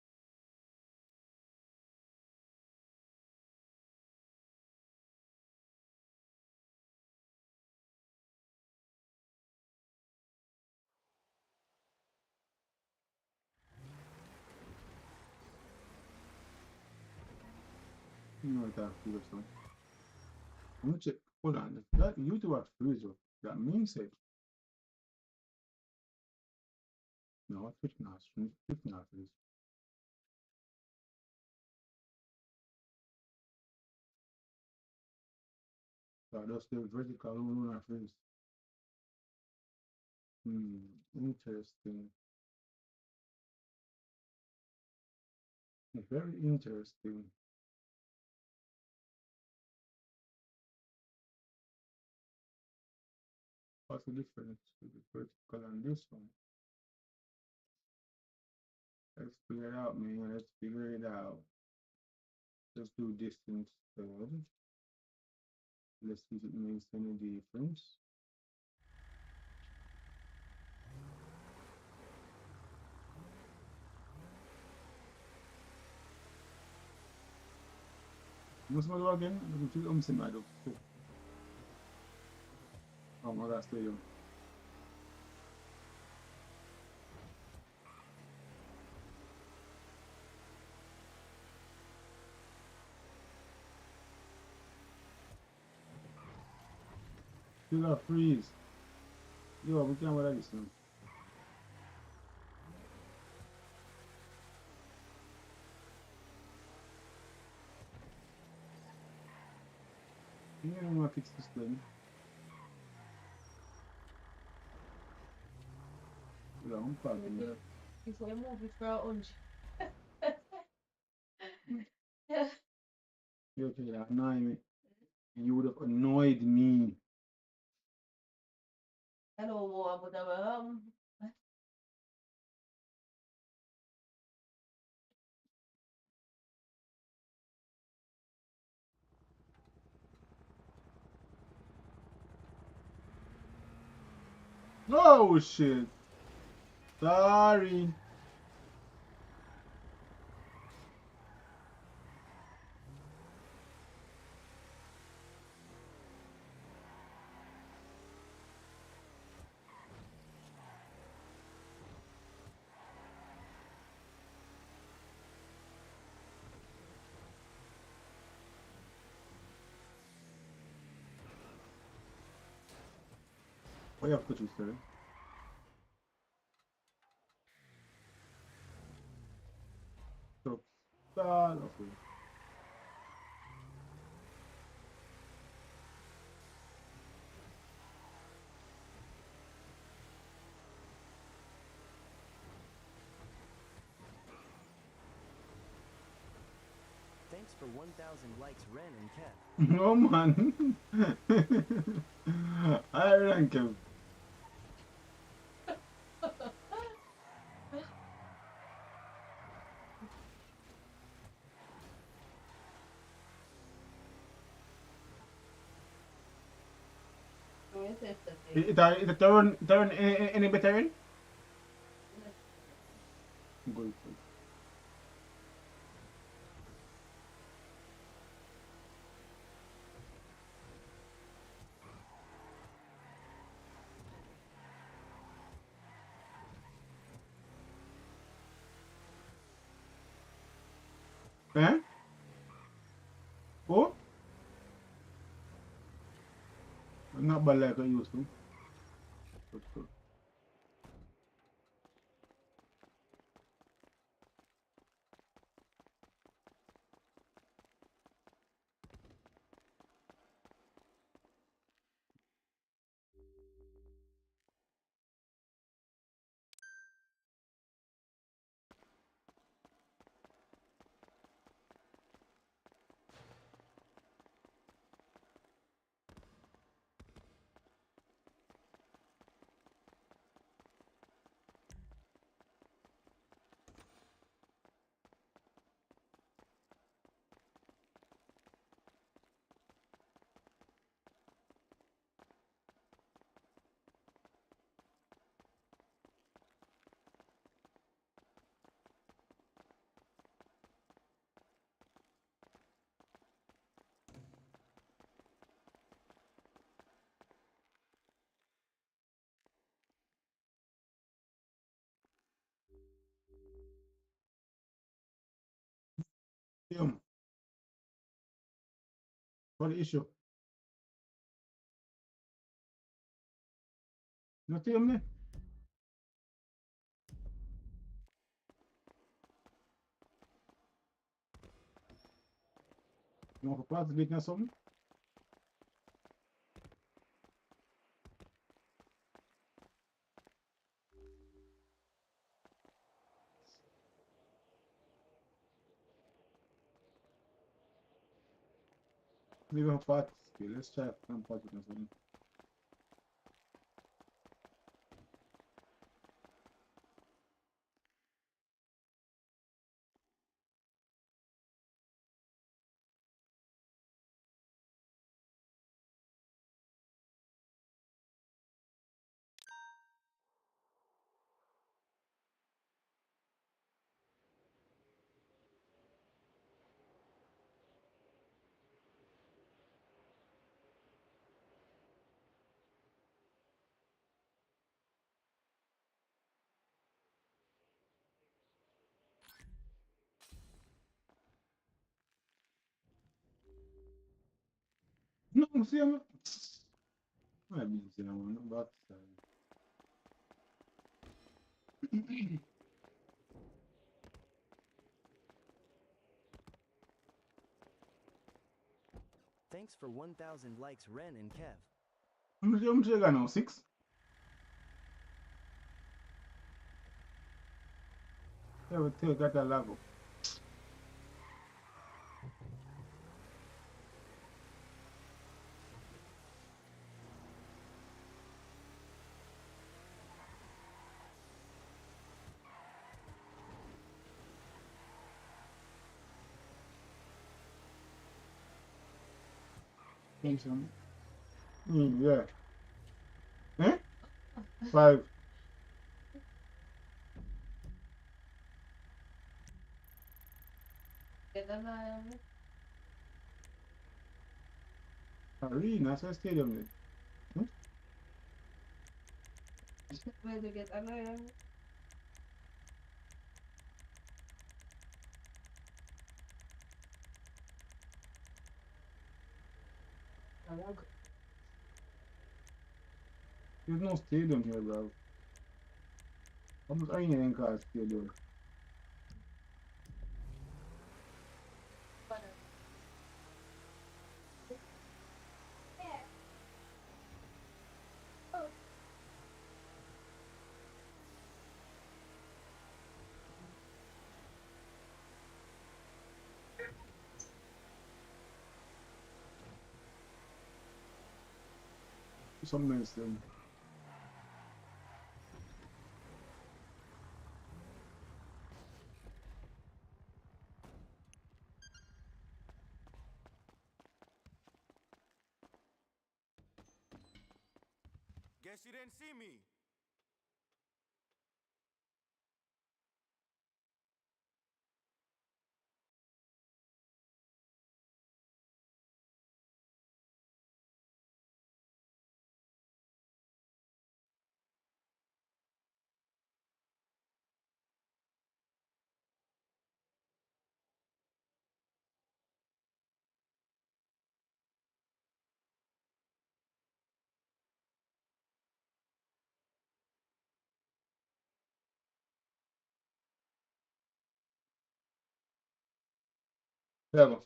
You know what that feels like. I'm gonna check. Hold on. That YouTube have freezer. That means it. No, Twitch not. Twitch not freeze. So that's the vertical lunar freeze. Interesting. Very interesting. What's the difference with the vertical and this one? Let's figure it out, man. Let's figure it out. Let's do distance third. Let's see if it makes any difference. What's my log again? I'm saying I do. Oh my God, stadium. Still a freeze. Yo, we can't wear this now. You don't want to fix this thing. Yeah, I'm fucking it. Before you move it for a hunch. You okay, that annoy me. You would have annoyed me. I know more, but Oh shit. Sorry. What you have to do, sir? So, okay. Thanks for 1,000 likes, Ren and Kev. No man. I rank him. It turn any better in? Good. Eh? Oh? Not bad like I used to. But, yeah. What the issue? Not tell me. You want to participate in something? Maybe want to participate. Let's try some participate in something. No, see, I'm I mean, see, I'm not back. Thanks for 1,000 likes, Ren and Kev. How much you got now? 6? Yeah, but take that a level. Thanks, man. Yeah. Eh? 5. Get a man. Arena, that's a stadium there. Hmm? Where to get a man? There's no stadium here, bro. How much arena in call stadium? Some nice thing. Guess you didn't see me. Level.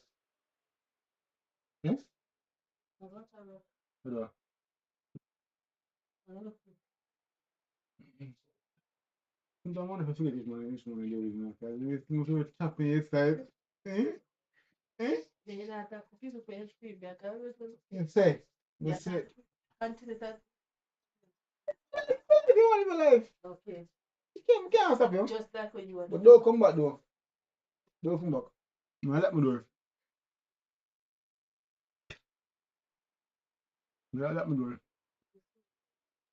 Hmm? What time is Level. it? Então, mano, pra figure this man, this one here is not. This thing for tapping inside. Eh? Eh? Then I got confused with the feedback. I was You say. You yeah, say. until that What do you want in my life? okay. You can't stop you. Just like when you were But don't come back though. Don't come back. No, I lock my door. No, I lock my door.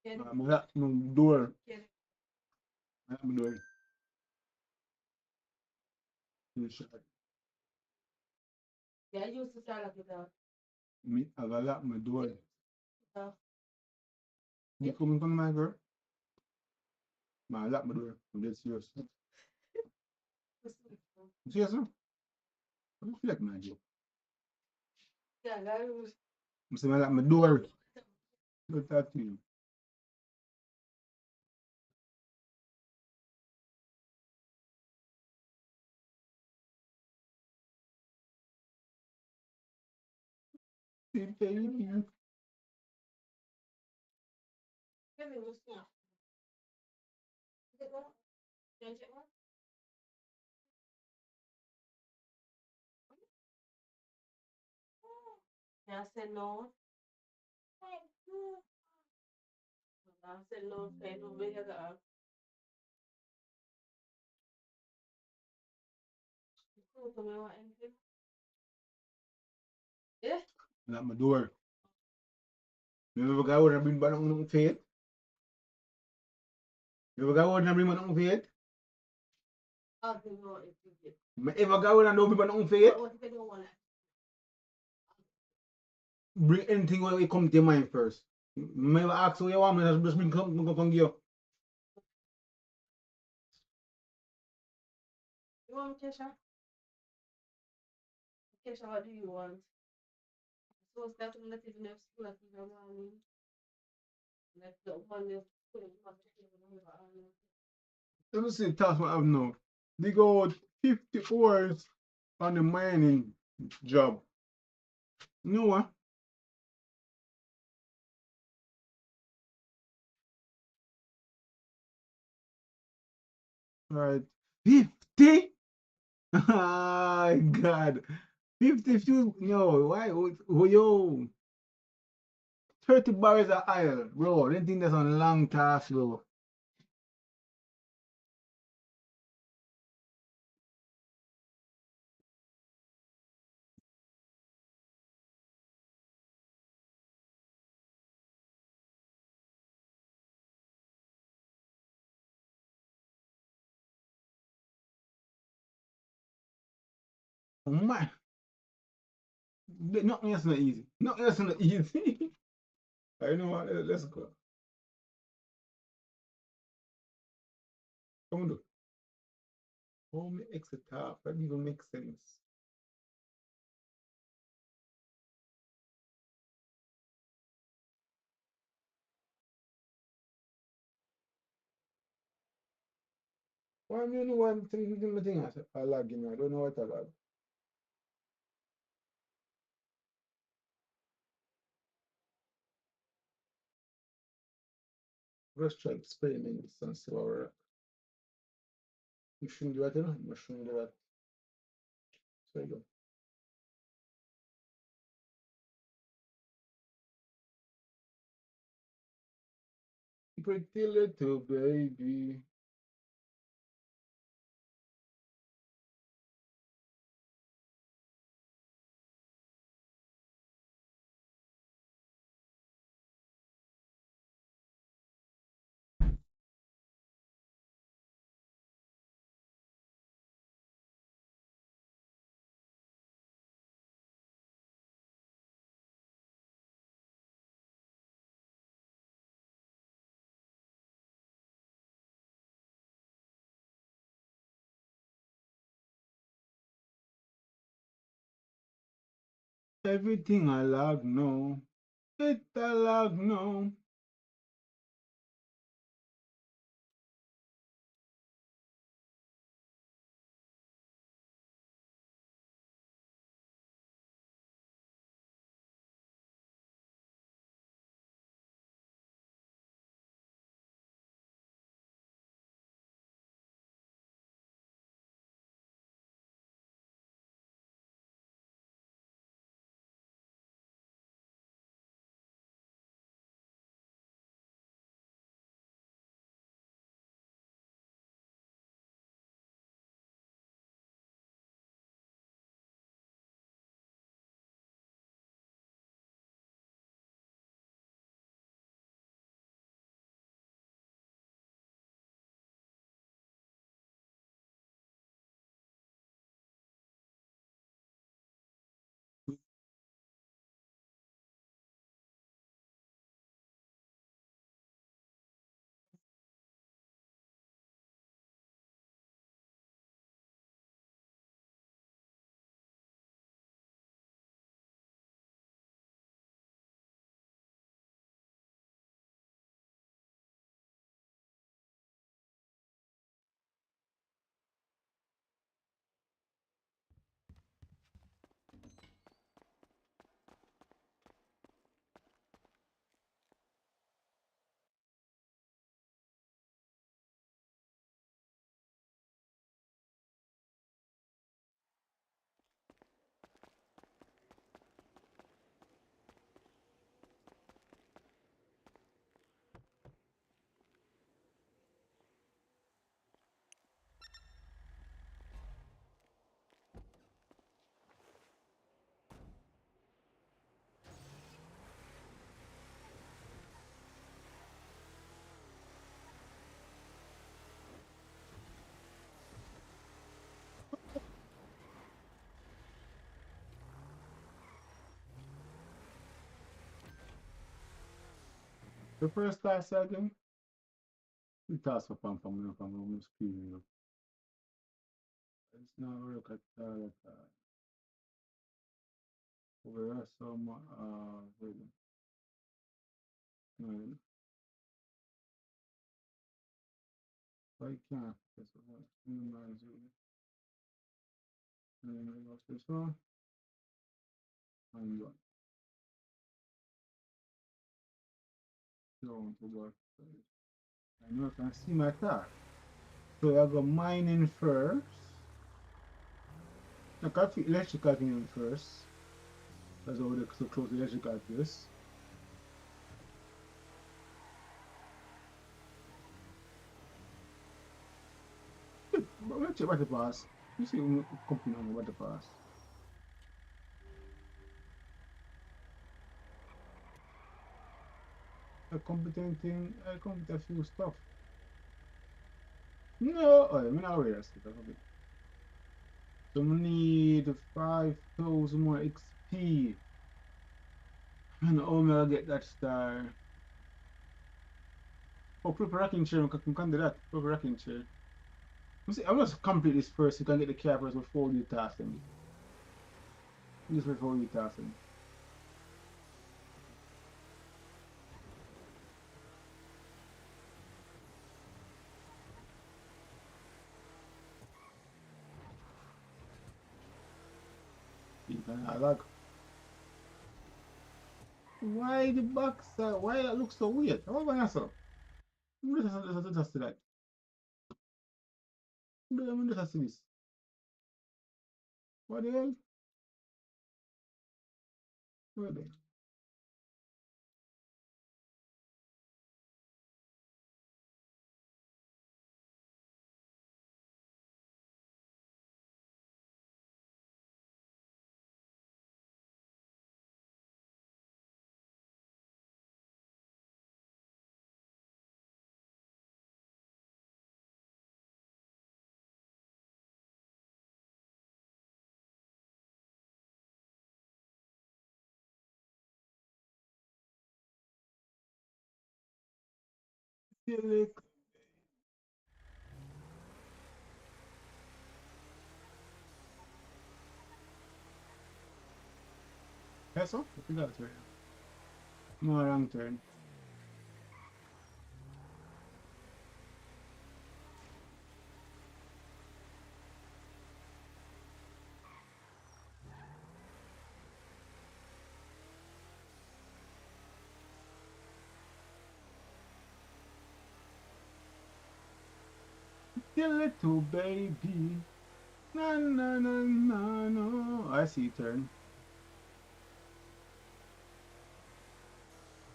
Ken, I lock my door. Ken, I lock my door. You shut. yeah, I used to start like it out. Me, I lock my door. Uh, You come in front of my girl? I lock my door. I'm dead serious. You serious, no? I don't feel like my joke. yeah, that was I'm saying I lock my door. Don't talk to you. Baby. Kevin was not. Is it one? Can I check one? Yeah, I said no. I said no, say no, bigger than to me what anything. Yeah? Lock my door. You ever go out and bring back on faith? You ever go out and bring back on faith? I don't know if you did. Me ever go out and don't bring back on faith? But what if I don't want it? Bring anything when it come to your mind first. Me ever ask what you want, me just bring something come give you. You want Kesha? Kesha, what do you want? So start to let even have school at the morning. Like the one you put in my chicken. Let me see the task I have now. They go 50 hours on the mining job. You know what? Right. 50? Oh God. 50 fuel. No, why? Oh, yo. 30 barrels of oil, bro. I don't think that's a long task, bro. Oh my. Nothing else not easy. Nothing else not easy. I know what. Let's go. Come on, do. Oh, me exit top. That even makes sense. Why me know why I'm thinking the thing I lag in. I don't know what I lag. Let's try experiments and see what we're at. You shouldn't do that, you know? You shouldn't do that. So you go. Pretty little baby. Everything I lag no. It I lag no. The first task again, the task for from screen. It's not work at all at all. Over there, some wait, no, I can't. That's what minimize it. And then I got this one and go to work. I know I can see my car. So I go mining first. I got the electrical thing first. That's all the so close electrical place. But let's check what the pass. You see company on what the pass. A competent thing, I complete a few stuff. No, oh, I'm not aware of stuff. Okay. So we need 5,000 more XP. And how am I get that star? Oh, prepare rocking chair, we can do that. Prepare rocking chair. See, I'm just complete this first. You can get the car first before you task them. This before you task them. You can lag. Why the box? Why that looks so weird? How about that? Just that. Just see this. What the hell? Where the? Select. That's all. I think that's right. No, wrong turn. You little baby. Na na na na no. I see turn.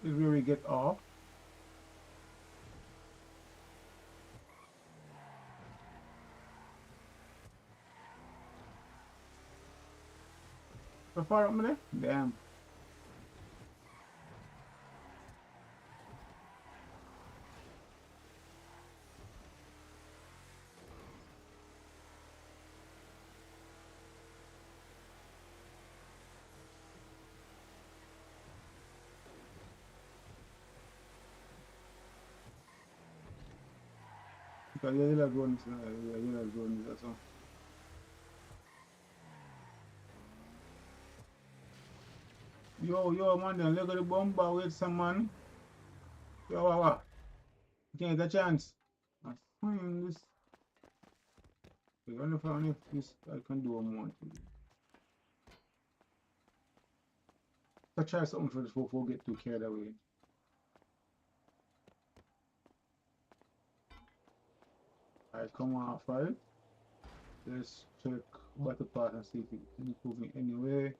Is where we get off. So far up there? Damn. Because you're not going to you're not going to so. Yo, man, then look at the bomber with some man. Yo, what? You can't get a chance. I find this. I wonder if this I can do one more thing. I try something for this before we get too carried away. I come off right. Let's check what the part and see if it improve in any way.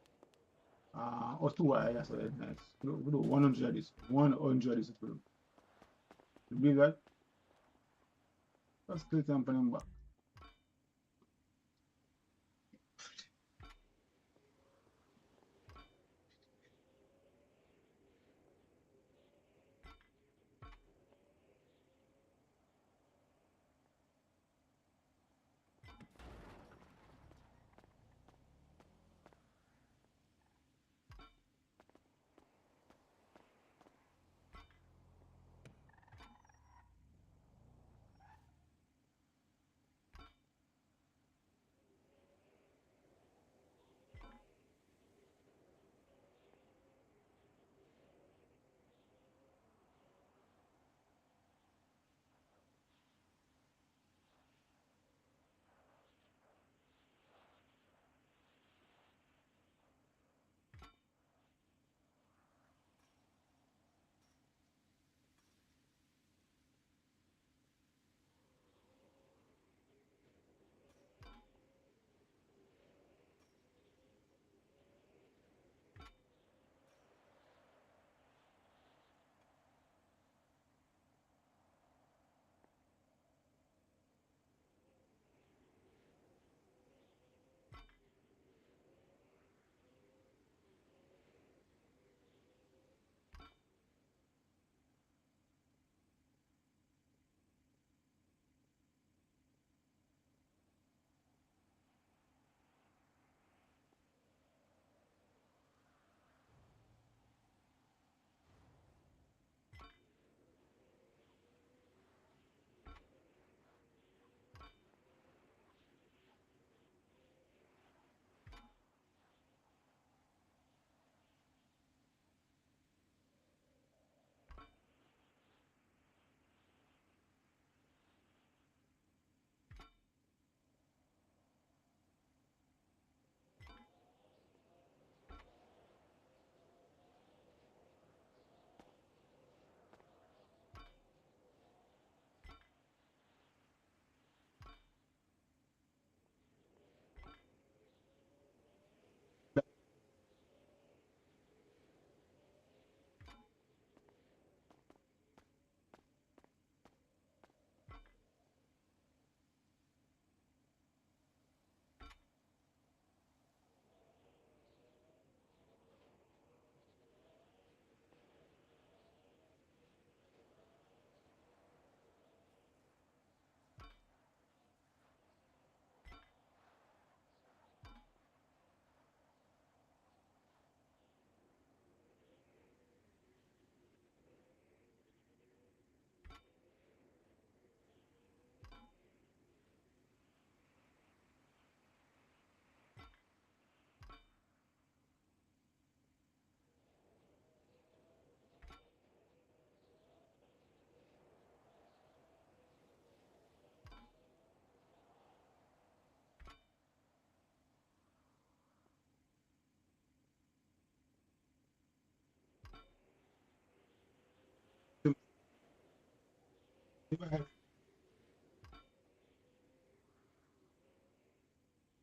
Or two I guess that's nice. We do 100 of this. 100 is approved. You believe that? Let's click on put back.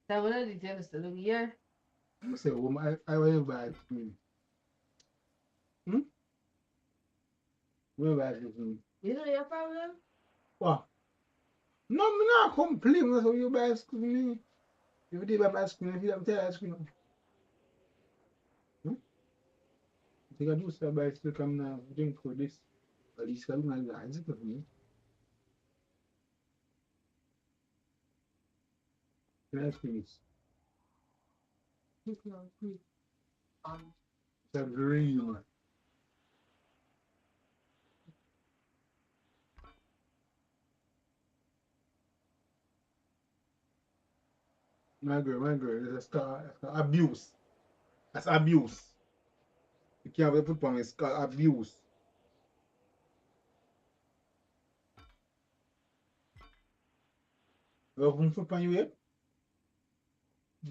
That one of the jealous of the year. I say, I will buy it for me. Will buy it for me. You know your problem? What? No, me not complain. That's how you buy ice cream. If you did buy ice cream, if you don't tell ice cream. I think I do say buy ice cream, come now, drink for this. At least I don't know ice cream for me. Can ice cream is? It's a green one. My girl, it's abuse. That's abuse. You can't put on it's called abuse. You have put on you yet?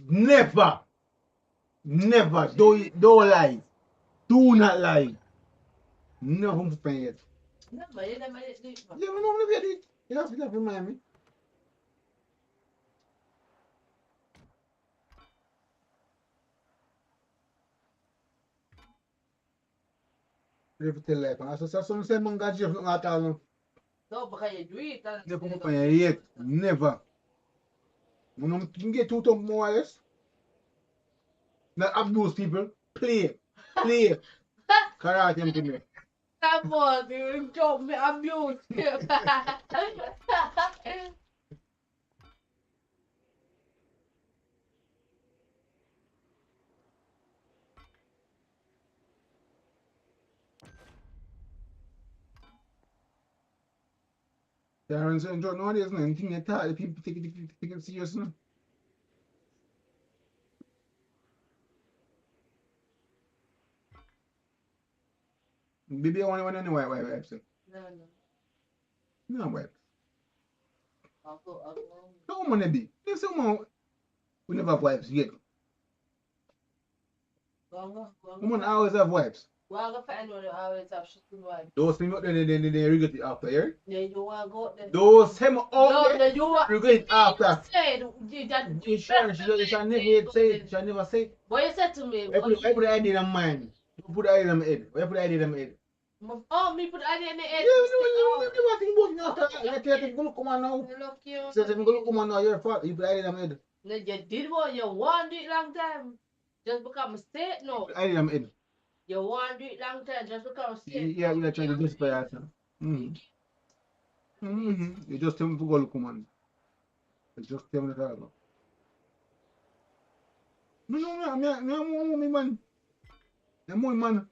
Never. Never. Don't lie. Do not lie. Never put on yet. No, but you never did it. Yeah, we know never did. You have to remind me. You have to tell life. I said, some say manga Jeff not at all. No, because you do it. You put on yet. Never. You know, you get two times more or less. Not abuse people. Play. Play. Karate him to me. Come on, dude. Don't me abuse him. Parents enjoy nowadays, man. Anything they talk, the people take it serious, no? Baby, I want to know why wipes. No. No wipes. I'll go. No money be. There's someone who never have wipes yet. Women always have wipes. Well, I'm find one I always have shit in one. Those things out there, they regret it after, yeah? Yeah, you want to go there. Those them out No, there, you want regret it after. said that. You sure? She shall never say it. She shall never say it. What you said to me? I put the idea in my mind. You put the idea in my head. Why put the idea in my head? Oh, me put idea in the Yeah, head. you never think about it after. Let me go come on now. Look you. So if you go come on now, your fault. You put the idea in my head. No, you did what you want to do it long time. Just because I'm state no. Put the idea in my head. You want to do it long time just because I'm state. Yeah, you're trying to justify yourself. You just tell me to go look, man. You just tell me to go. No, I'm a man. I'm a man.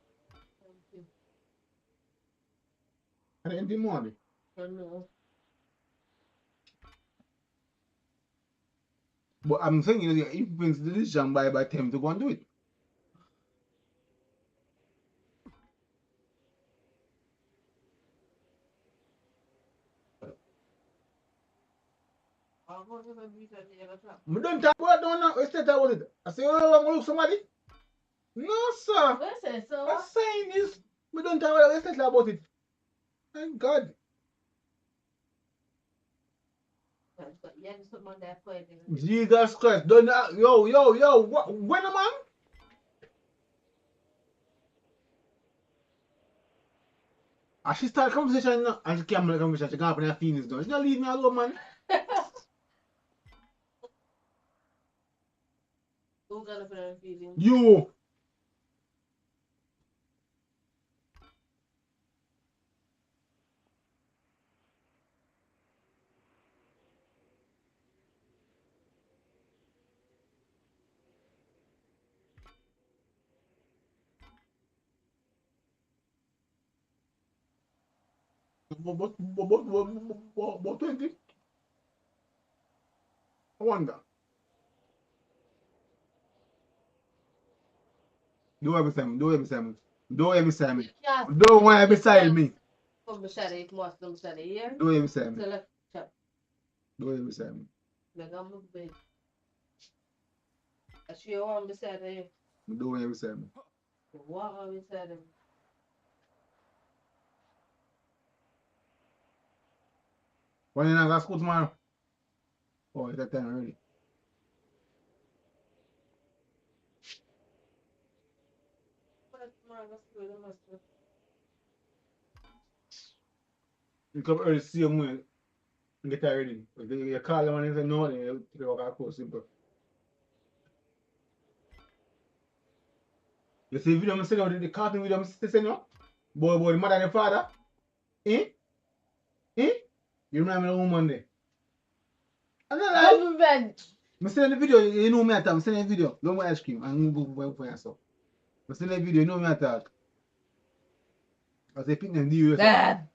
I didn't do more. No. But I'm saying, you know, if you brings the decision by time to go and do it. We don't talk about it, don't know. Let's talk about it. I say, oh, I'm going to look somebody. No, sir. What's it? So I'm saying is, we don't talk about it. Let's talk about it. Thank God. Jesus Christ. Don't yo, what, when a man? And she start conversation and she can't make a conversation. She can't put her feelings down. She don't leave me alone, man. Who's gonna put her feelings? You. About 20? I wonder. Don't ever say me. Don't ever say me. Don't ever say me. Don't want to beside me. Come beside it, must come beside it here. Don't ever say me. So let's chat. Don't ever say me. Like I'm a bed. I see you want beside it. Don't ever say me. Walk on beside him. When you not go school tomorrow? Oh, it's that time already. But tomorrow I go see where the master. You come early, see them when you get ready. If you call them and they say no, then you take a walk out, simple. You see the video I send out, the cartoon video I send you? Boy, the mother and the father. Eh? Eh? You remember the woman there? And then like, Go to bed. I send the video, you know me at time, send the video. Don't buy ice cream and go for yourself. I send the video, you know me at talk. I say, pick them deal. Dad.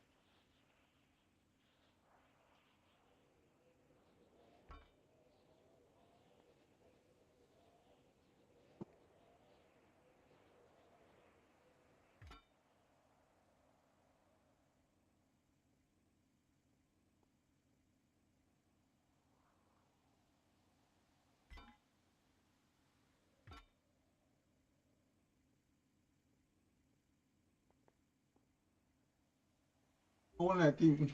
One I think.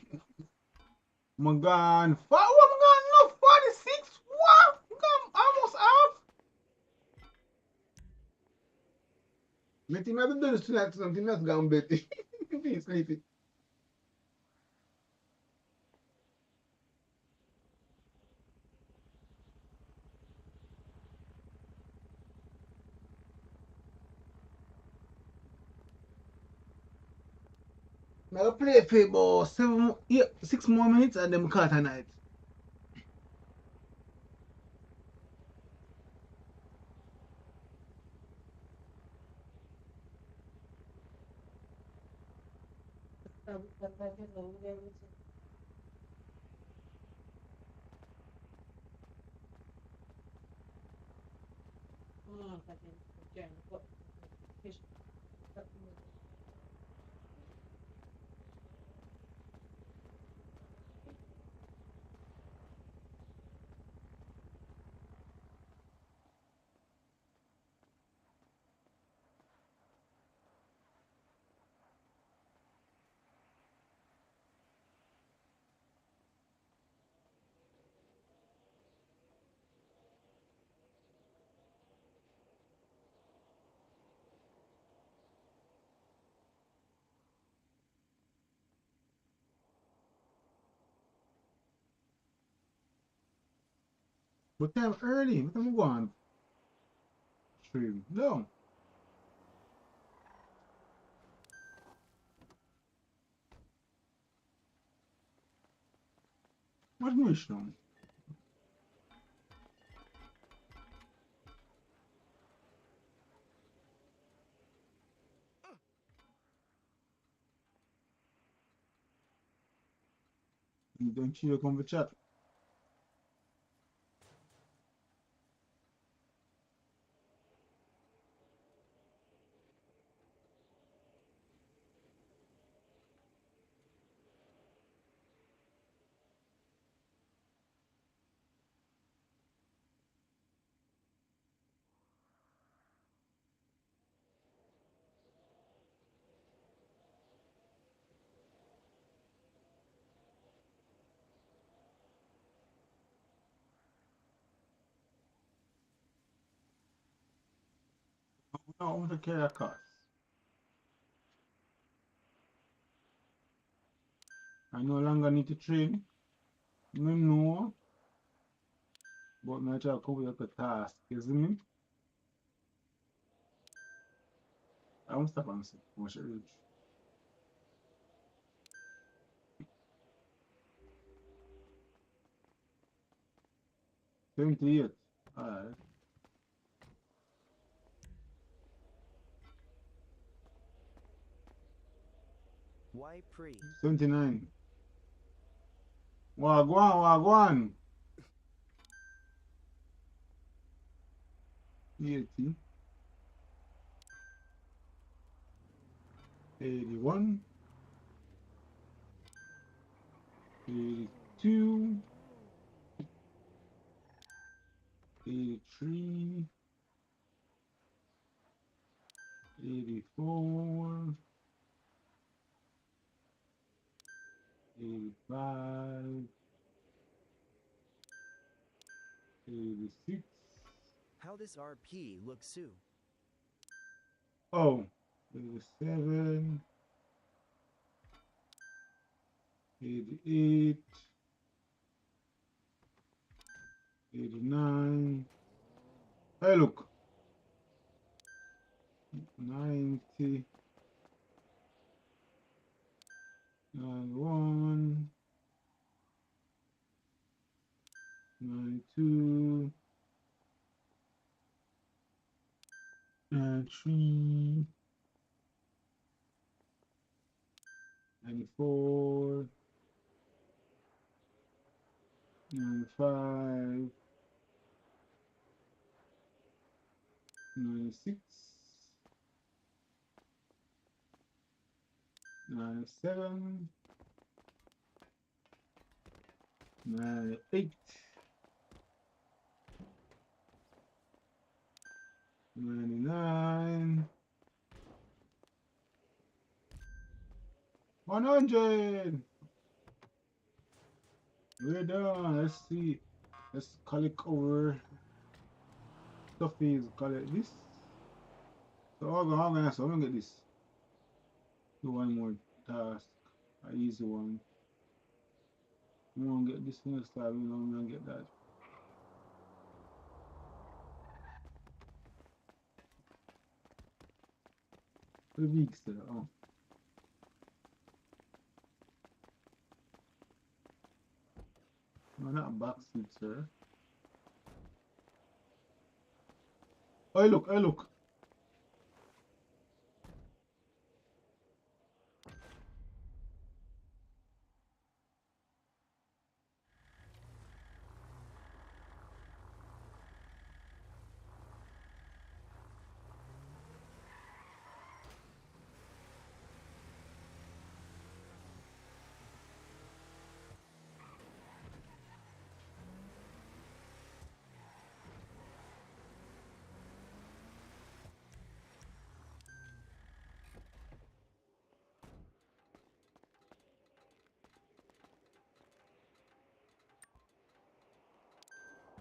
I'm gone. What? I'm gone? No, 46? What? I'm gone almost half. I think I've been doing this tonight, something else gone better. Be sleepy. I play for about 6 more minutes and then cut tonight. But time early. What time we going? Stream. No. What's mission? Don't you come for chat? No, I want to carry a cost. I no longer need to train. No, no. But I try to cover up the task, isn't it? I won't stop and see how much it reach. 78. Alright. Why pre? 79. Wagwan, wagwan. 80. 81. 82. 83. 84. 85. 86. How this RP looks, Sue? Oh, 87. 88. 89. Hey, look. 90. 91. 92. 93. 94. 95. 96. 97. 98. 99. 100. We're done. Let's see. Let's collect over stuffies. Collect this. So I'm gonna get this. Do one more task. An easy one. I'm gonna get this next time. I'm gonna get that. The weeks there. Oh. No, not backseat, sir. Oh, look. Oh, look.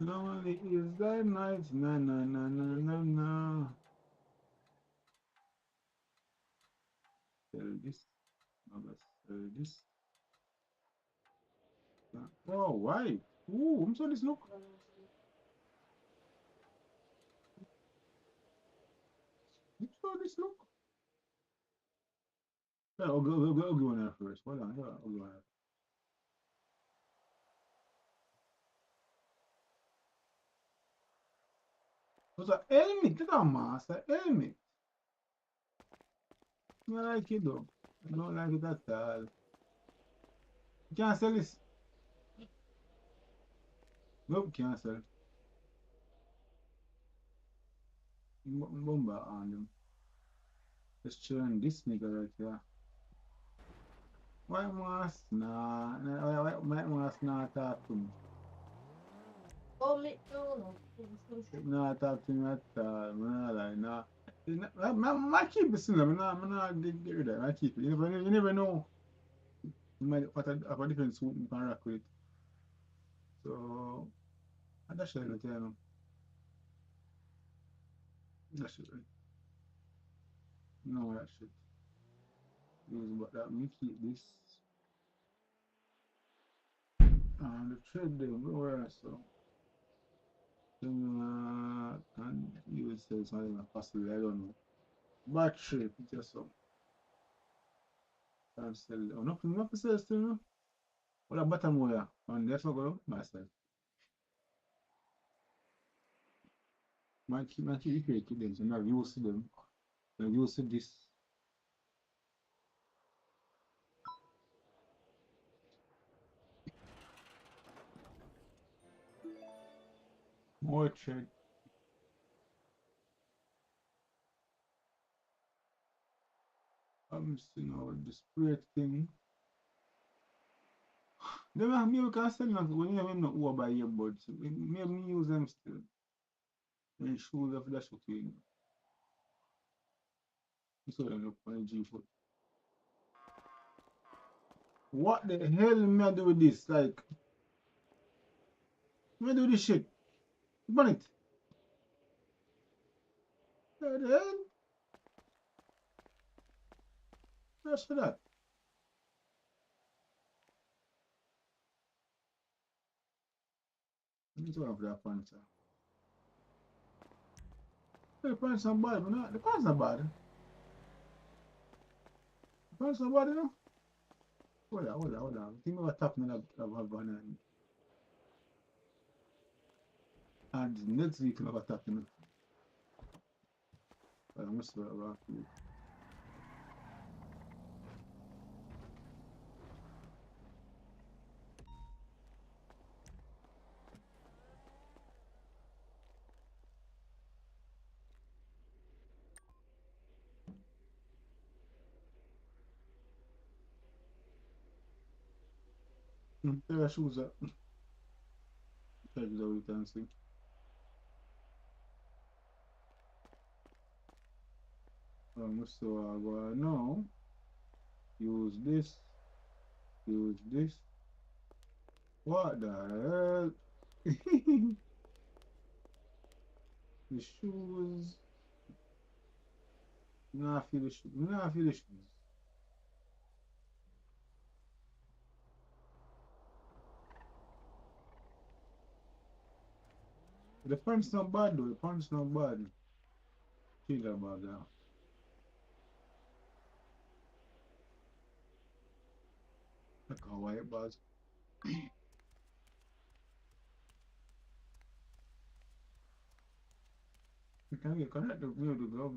Normally is that night. Na na na na na na. Sell this. Now let's sell this. Oh, why? Ooh, I'm sorry. This look. I'm sorry. This look. Yeah, I'll go on there first. Hold on. Yeah, I'll go on there. What's a helmet? Look at master helmet. I like it though. I don't like it at all. You can't sell this. Nope, can't sell. Bomba on them. Let's churn this nigga right here. Why must nah? Why must not talk to me? Oh, me, no. Not talk to me at all. Nah, like nah. I keep it still. I'm not get rid of it. I keep it. You never know. You might have a different suit you can rock with it. So that's shit right there. That shit right. No, that shit. Use but that me keep this. And the thread there, where so. And you will say something possibly, I don't know. Battery, just so. Can't sell. Oh, nothing sell still, no? Well, a bottom wire. And that's not going to myself. My keep keep them, so I'm not used to them. I'm used to this. More thread. I'm seeing all the spray thing. Then maybe can sell them when you have no over by earbuds. Maybe me use them still. And shoes of that shit you know. So them look on the G foot. What the hell am I do with this? Like, me do this shit. Burn it. What the hell? Where's that? I need to have that pants. The pants not bad, but not the pants not bad. The pants not bad, you know. Hold on. I think we were talking about banana. And next week we were talking. But I must have about it. Pair of shoes up. Pair of shoes up, we can see. So now use this. Use this. What the hell? The shoes. Nah, feel the shoes. Nah, feel the shoes. The pants not bad though. The pants not bad. Feel about that. Like a white bag. You can get connect the real the glove.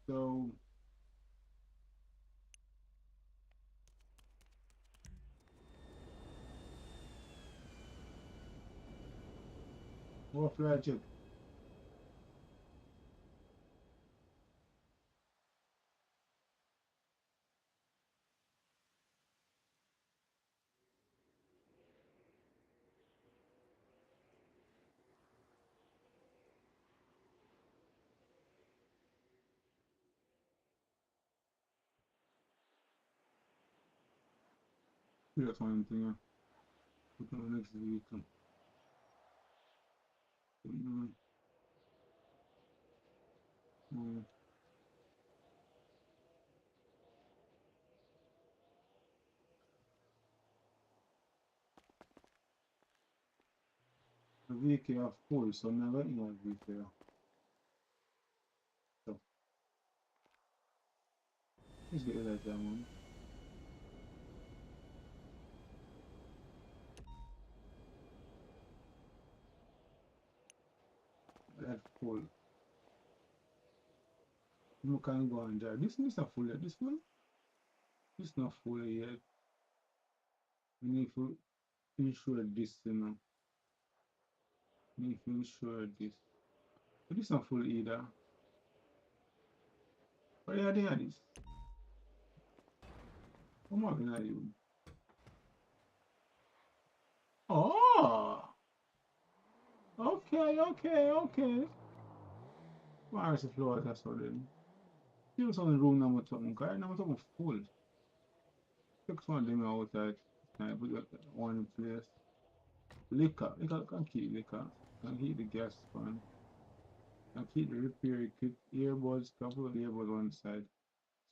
So what fly check? That's one thing. Put on the next vehicle. Mm, mm. The vehicle are full, so never in a vehicle. So let's get rid of that one. That's full. You can go and drive. This not full yet. This full? This not full yet. We need to ensure this, you know. We need to ensure this. But this not full either. What are you doing this? Come on, are you? Oh, okay. Why is the floor that's all then? Still some room number something, okay? Number something full. Take some of them outside. I put that one in place. Liquor can keep liquor. Can keep the gas fan. Can keep the repair kit, earbuds, couple of earbuds one side.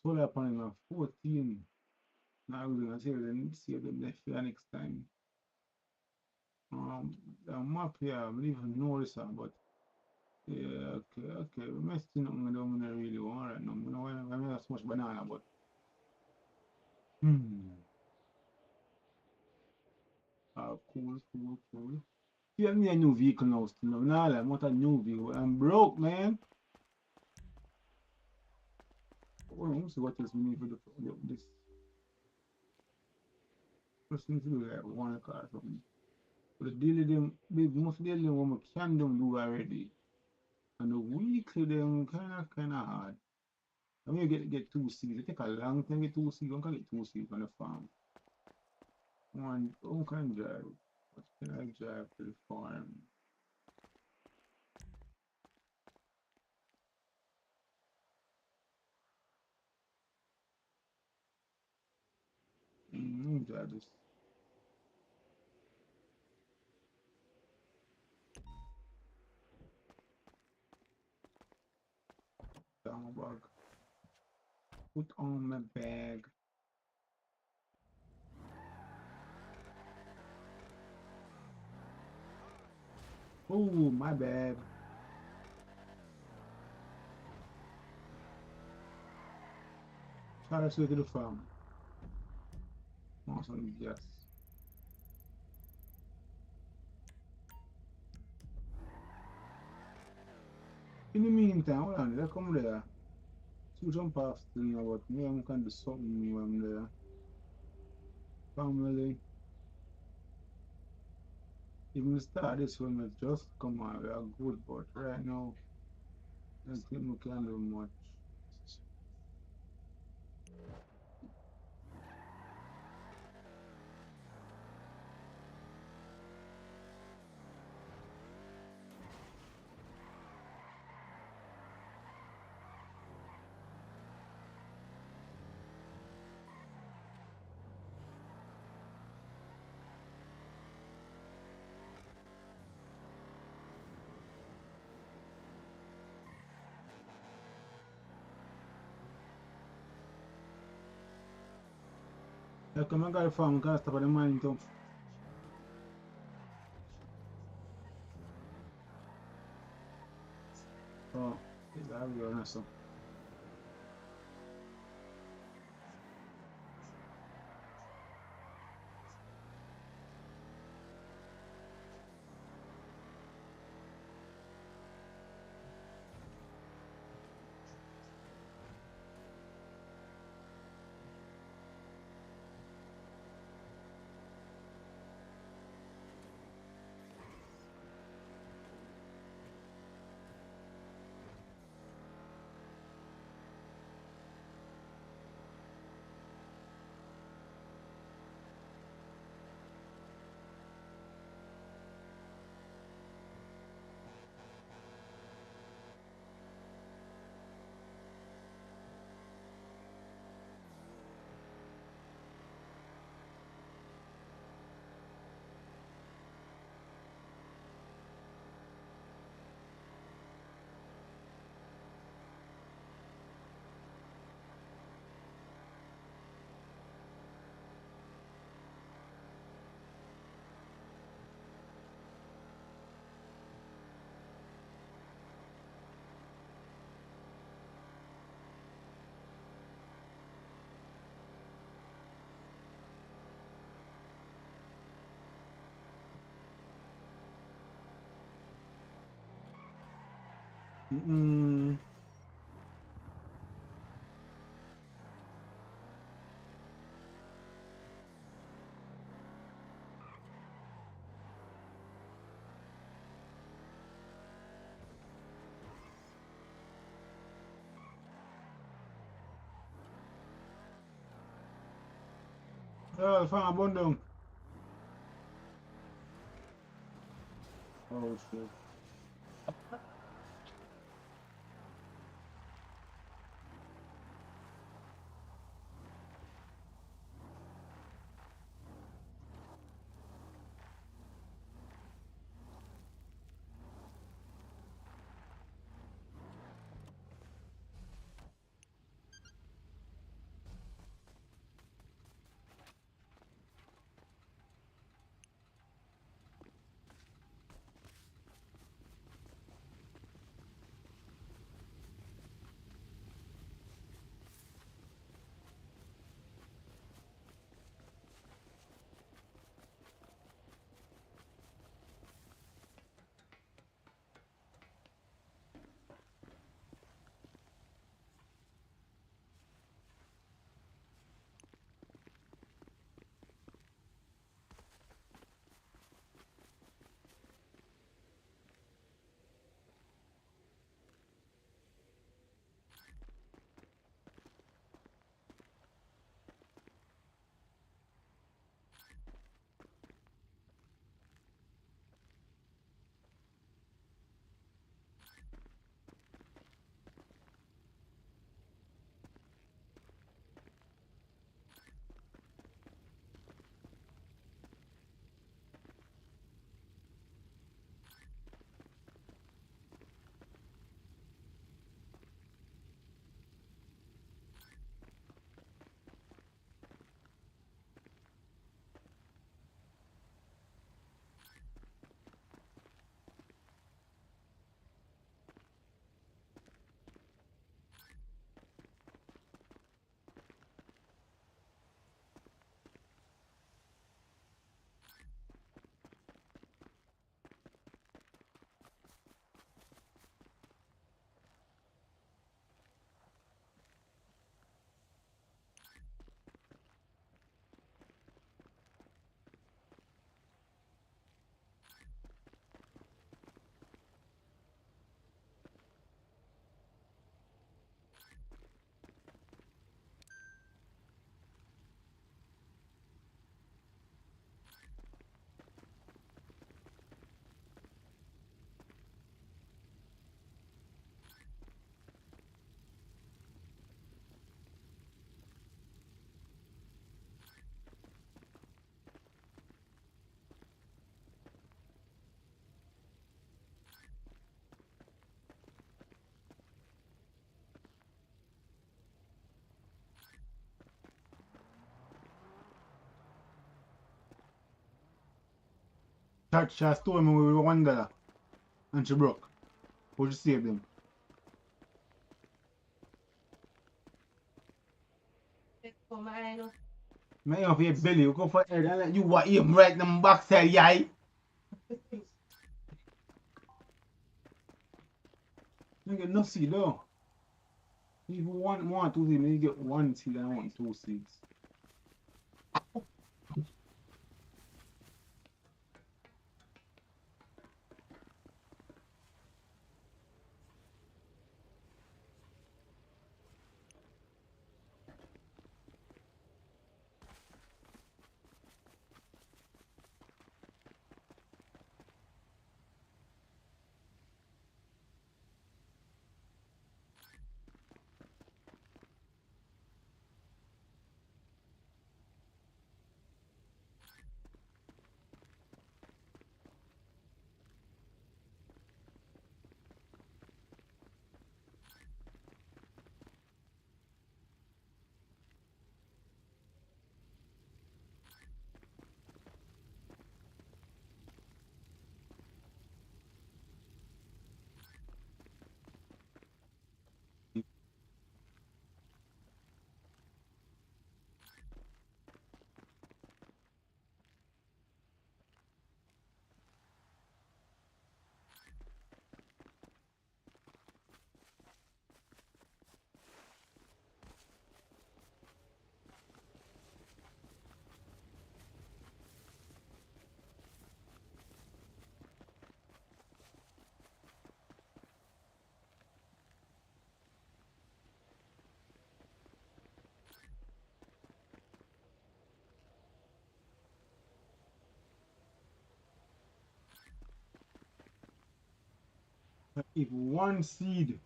Solar panel of 14. Now we're gonna save them left for next time. The map here, I believe I know this, but yeah, okay. We must see nothing I don't really want right now. You know, I don't have so much banana, but hmm. Cool. Get me a new vehicle now, still. No, nah, I want a new vehicle. I'm broke, man. Well, let me see what else we need for this. First thing to do, like one car or something. But the daily them, most daily them, what we can them do already. And the weekly them kinda hard. I mean, get two seats. It take a long time to get two seats. One can get two seats on the farm. One can drive. What can I drive to the farm? Drive this down my bag. Put on my bag. Oh, my bad. Try to switch to the farm. Awesome, yes. In the meantime, hold on, let's come there. Two jump past thing about me, I'm kind of something when I'm there. Family. Even the start this one, it's just come on, we are good, but right now, I think we can't do much. Like, I got a farm, I got stop at the mine too. Oh, it's a real nice. Mm-mm. Oh, the farm burned down. Oh, shit. She stole me with $1 and she broke. Would you save them? Take for mine. Man, off your belly, you go for head and let you what him right in the backside, yai. You get no seed though. If you want two seeds, you get one seed and I want two seeds. If one seed,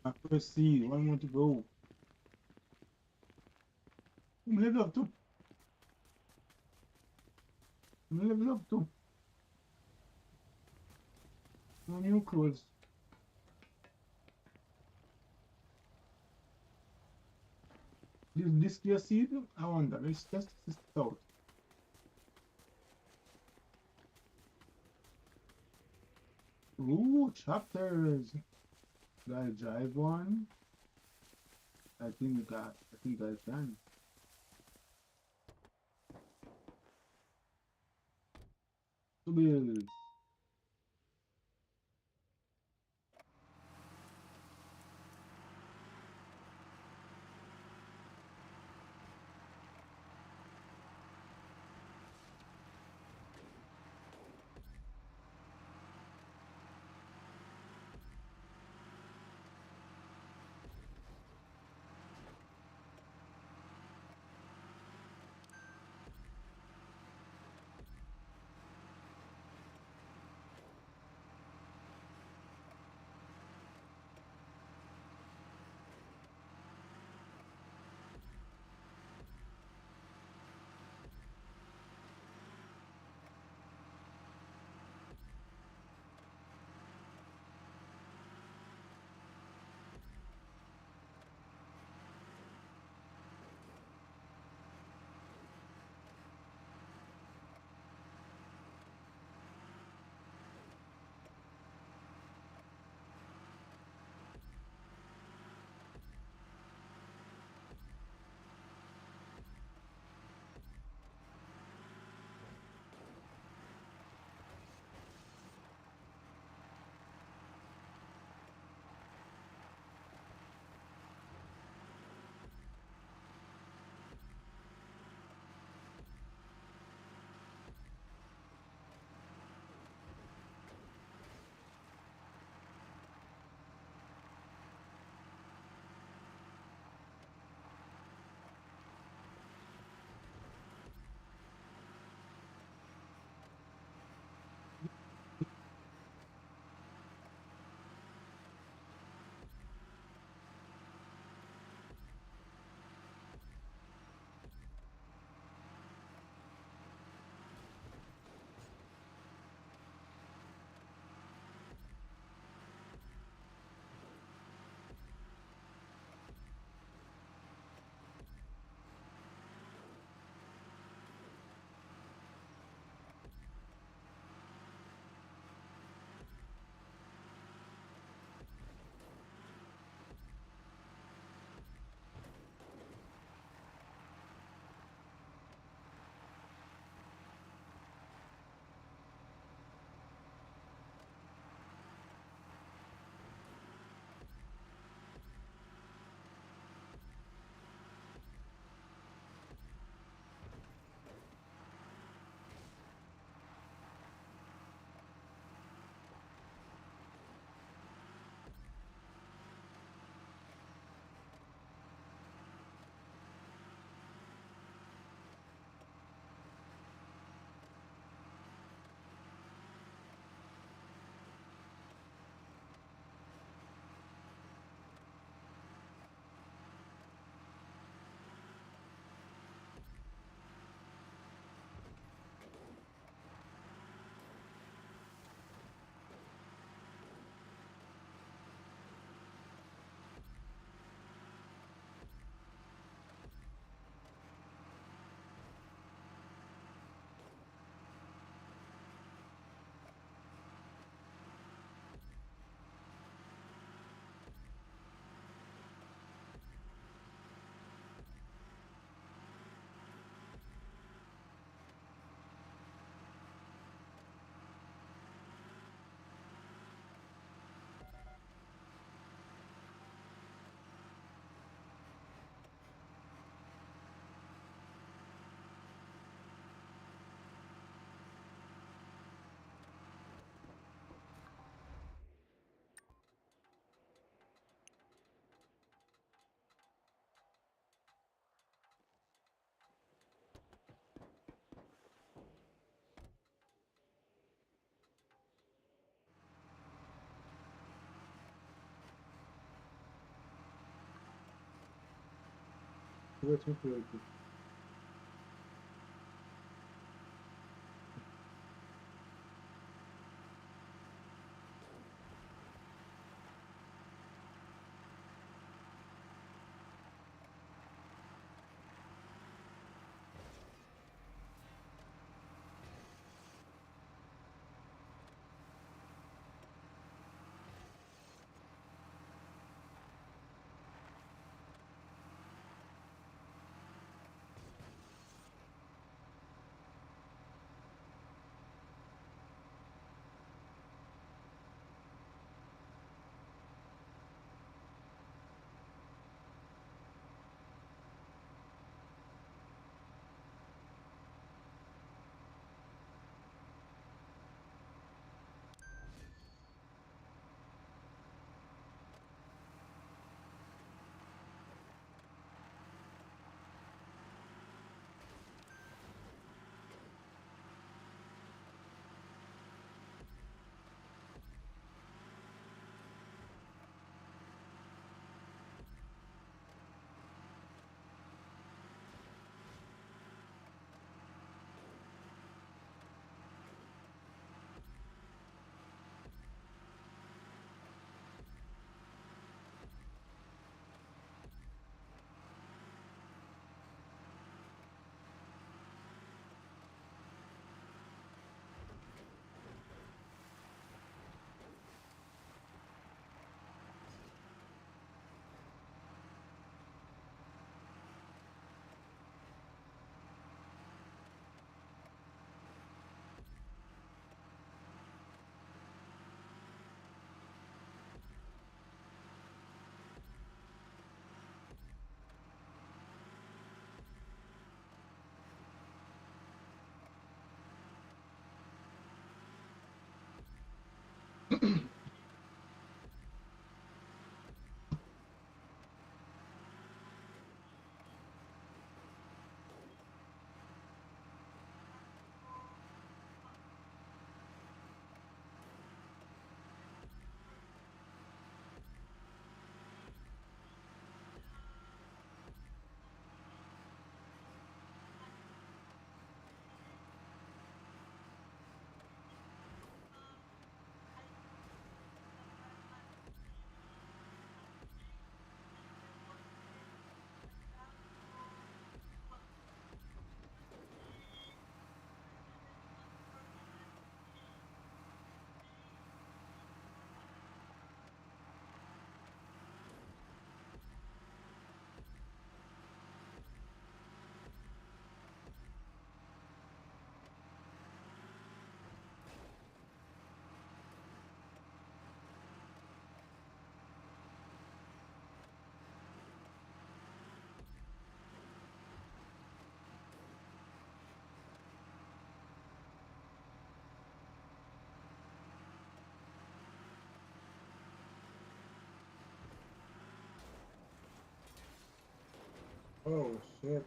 my first seed, one more to go. I'm level up too. I'm level up too. No new clothes. This clear seed, I wonder. Let's test this out. Ooh, chapters. Got a drive one. I think I can. Two bills. Let's replay it. Oh shit.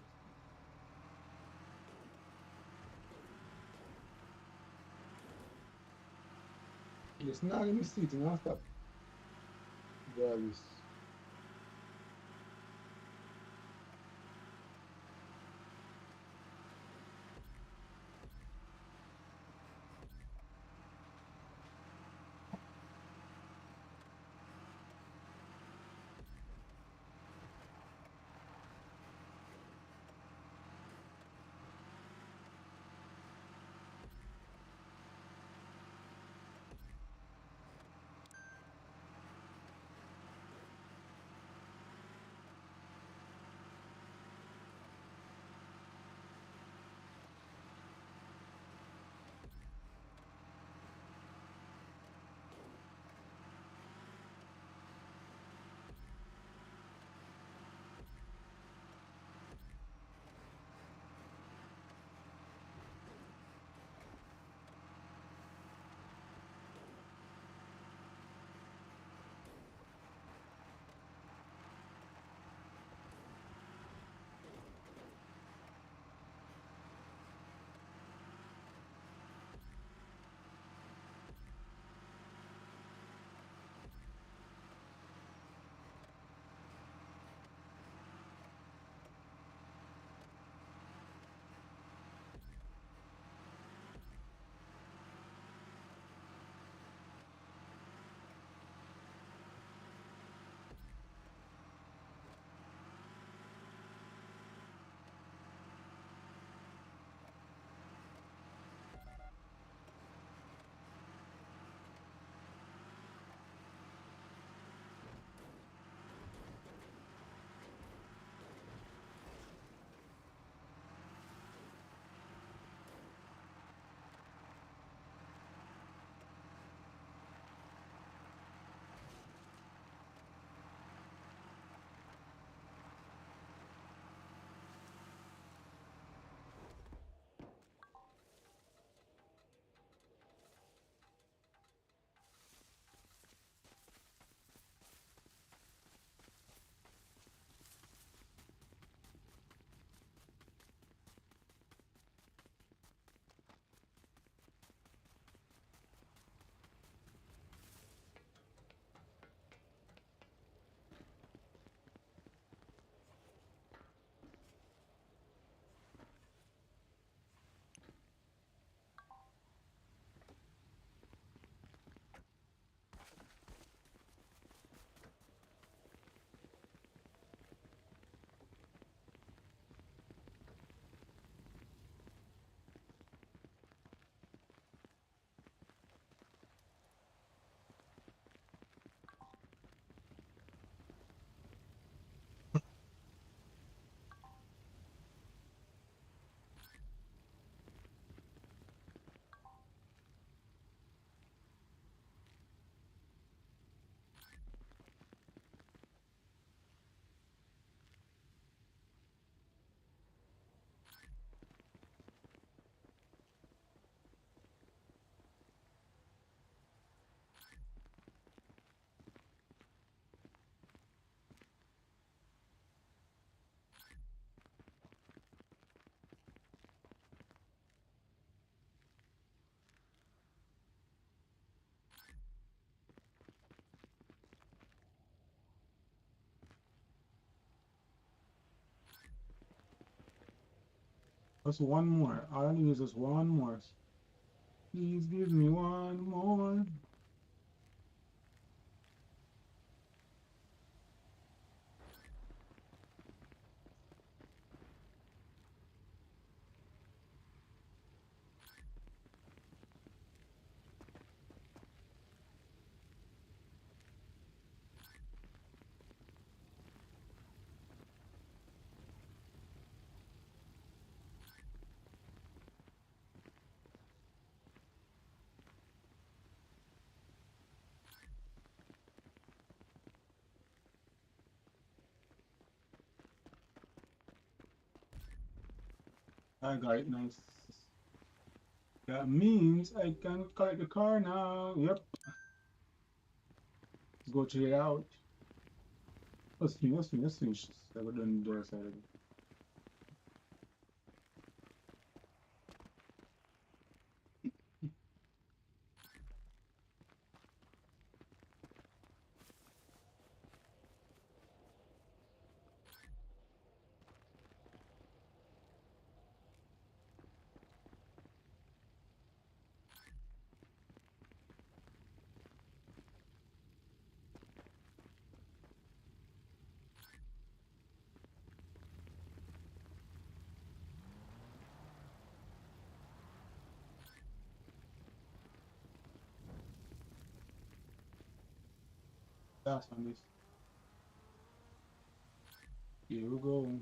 It's not in the seat, and I'll stop. Values. Just one more. All I need is just one more. Please give me one more. I got it, nice. That means I can collect the car now. Yep. Let's go check it out. Let's finish this. I got done the other side of it. Last on this. Here we go.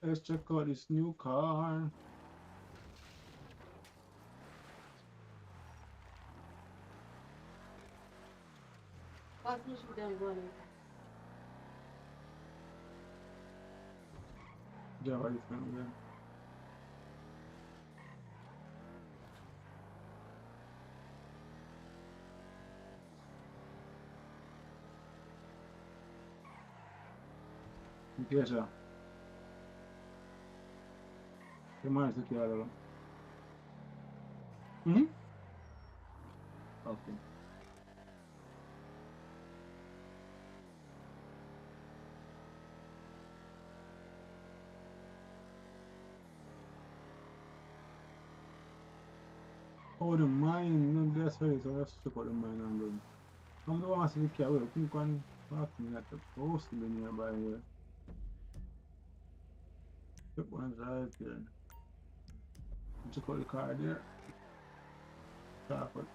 Let's check out this new car. What you should done running? Yeah, what different again. Empieza. ¿Qué más te queda, Lolo? ¿Mm? Okay. Oh, the mine. No, that's right. So let's check out the mine and go. I'm the one who carry. I think one parking at the post in the nearby here. Check one's right there. Check out the car there. Traffic.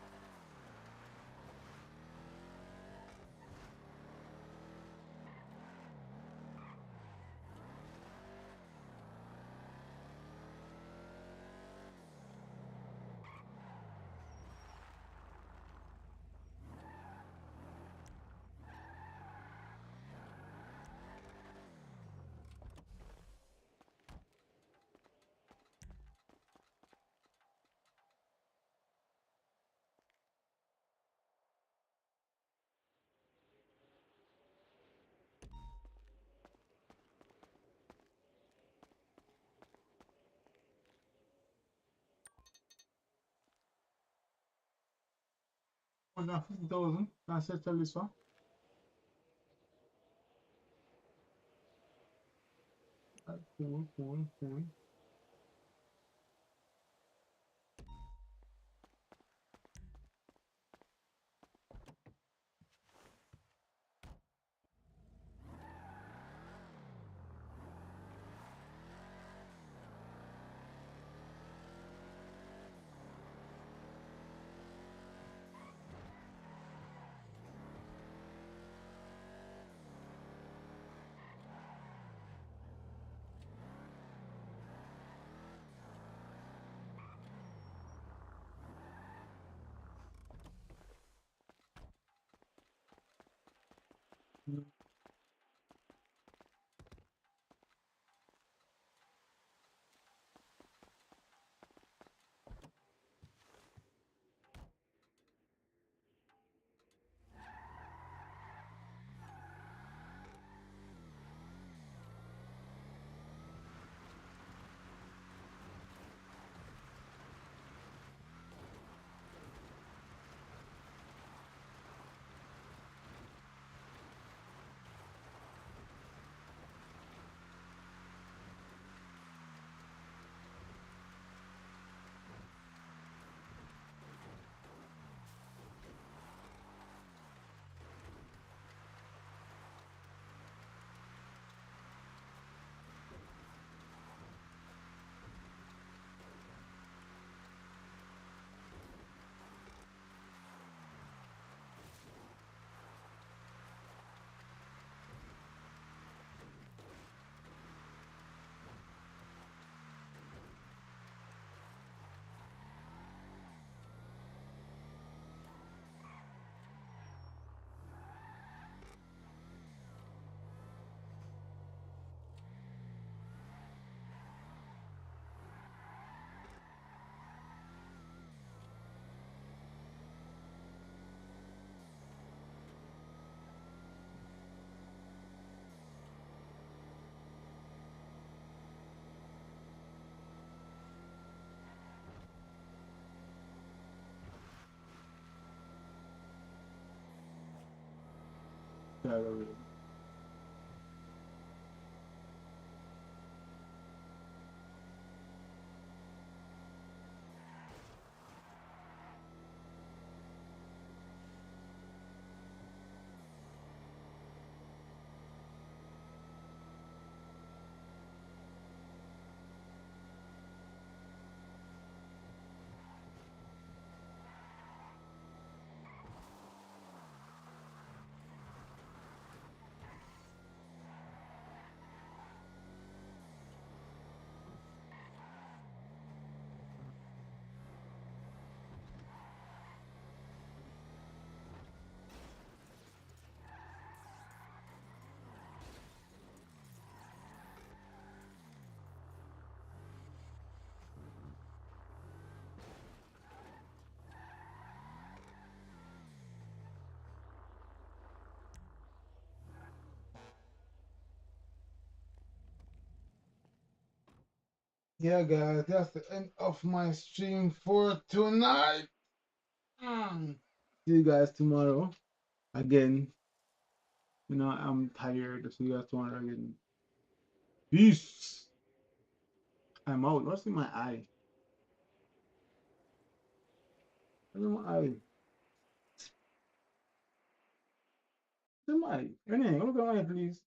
One hundred 50,000. Can I settle this one? Cool, cool, cool. Calgary. Yeah, guys, that's the end of my stream for tonight. See you guys tomorrow. Again, I'm tired. See you guys tomorrow again. Peace. I'm out. What's in my eye? What's in my eye? What's in my eye? Renee, look at my eye, please.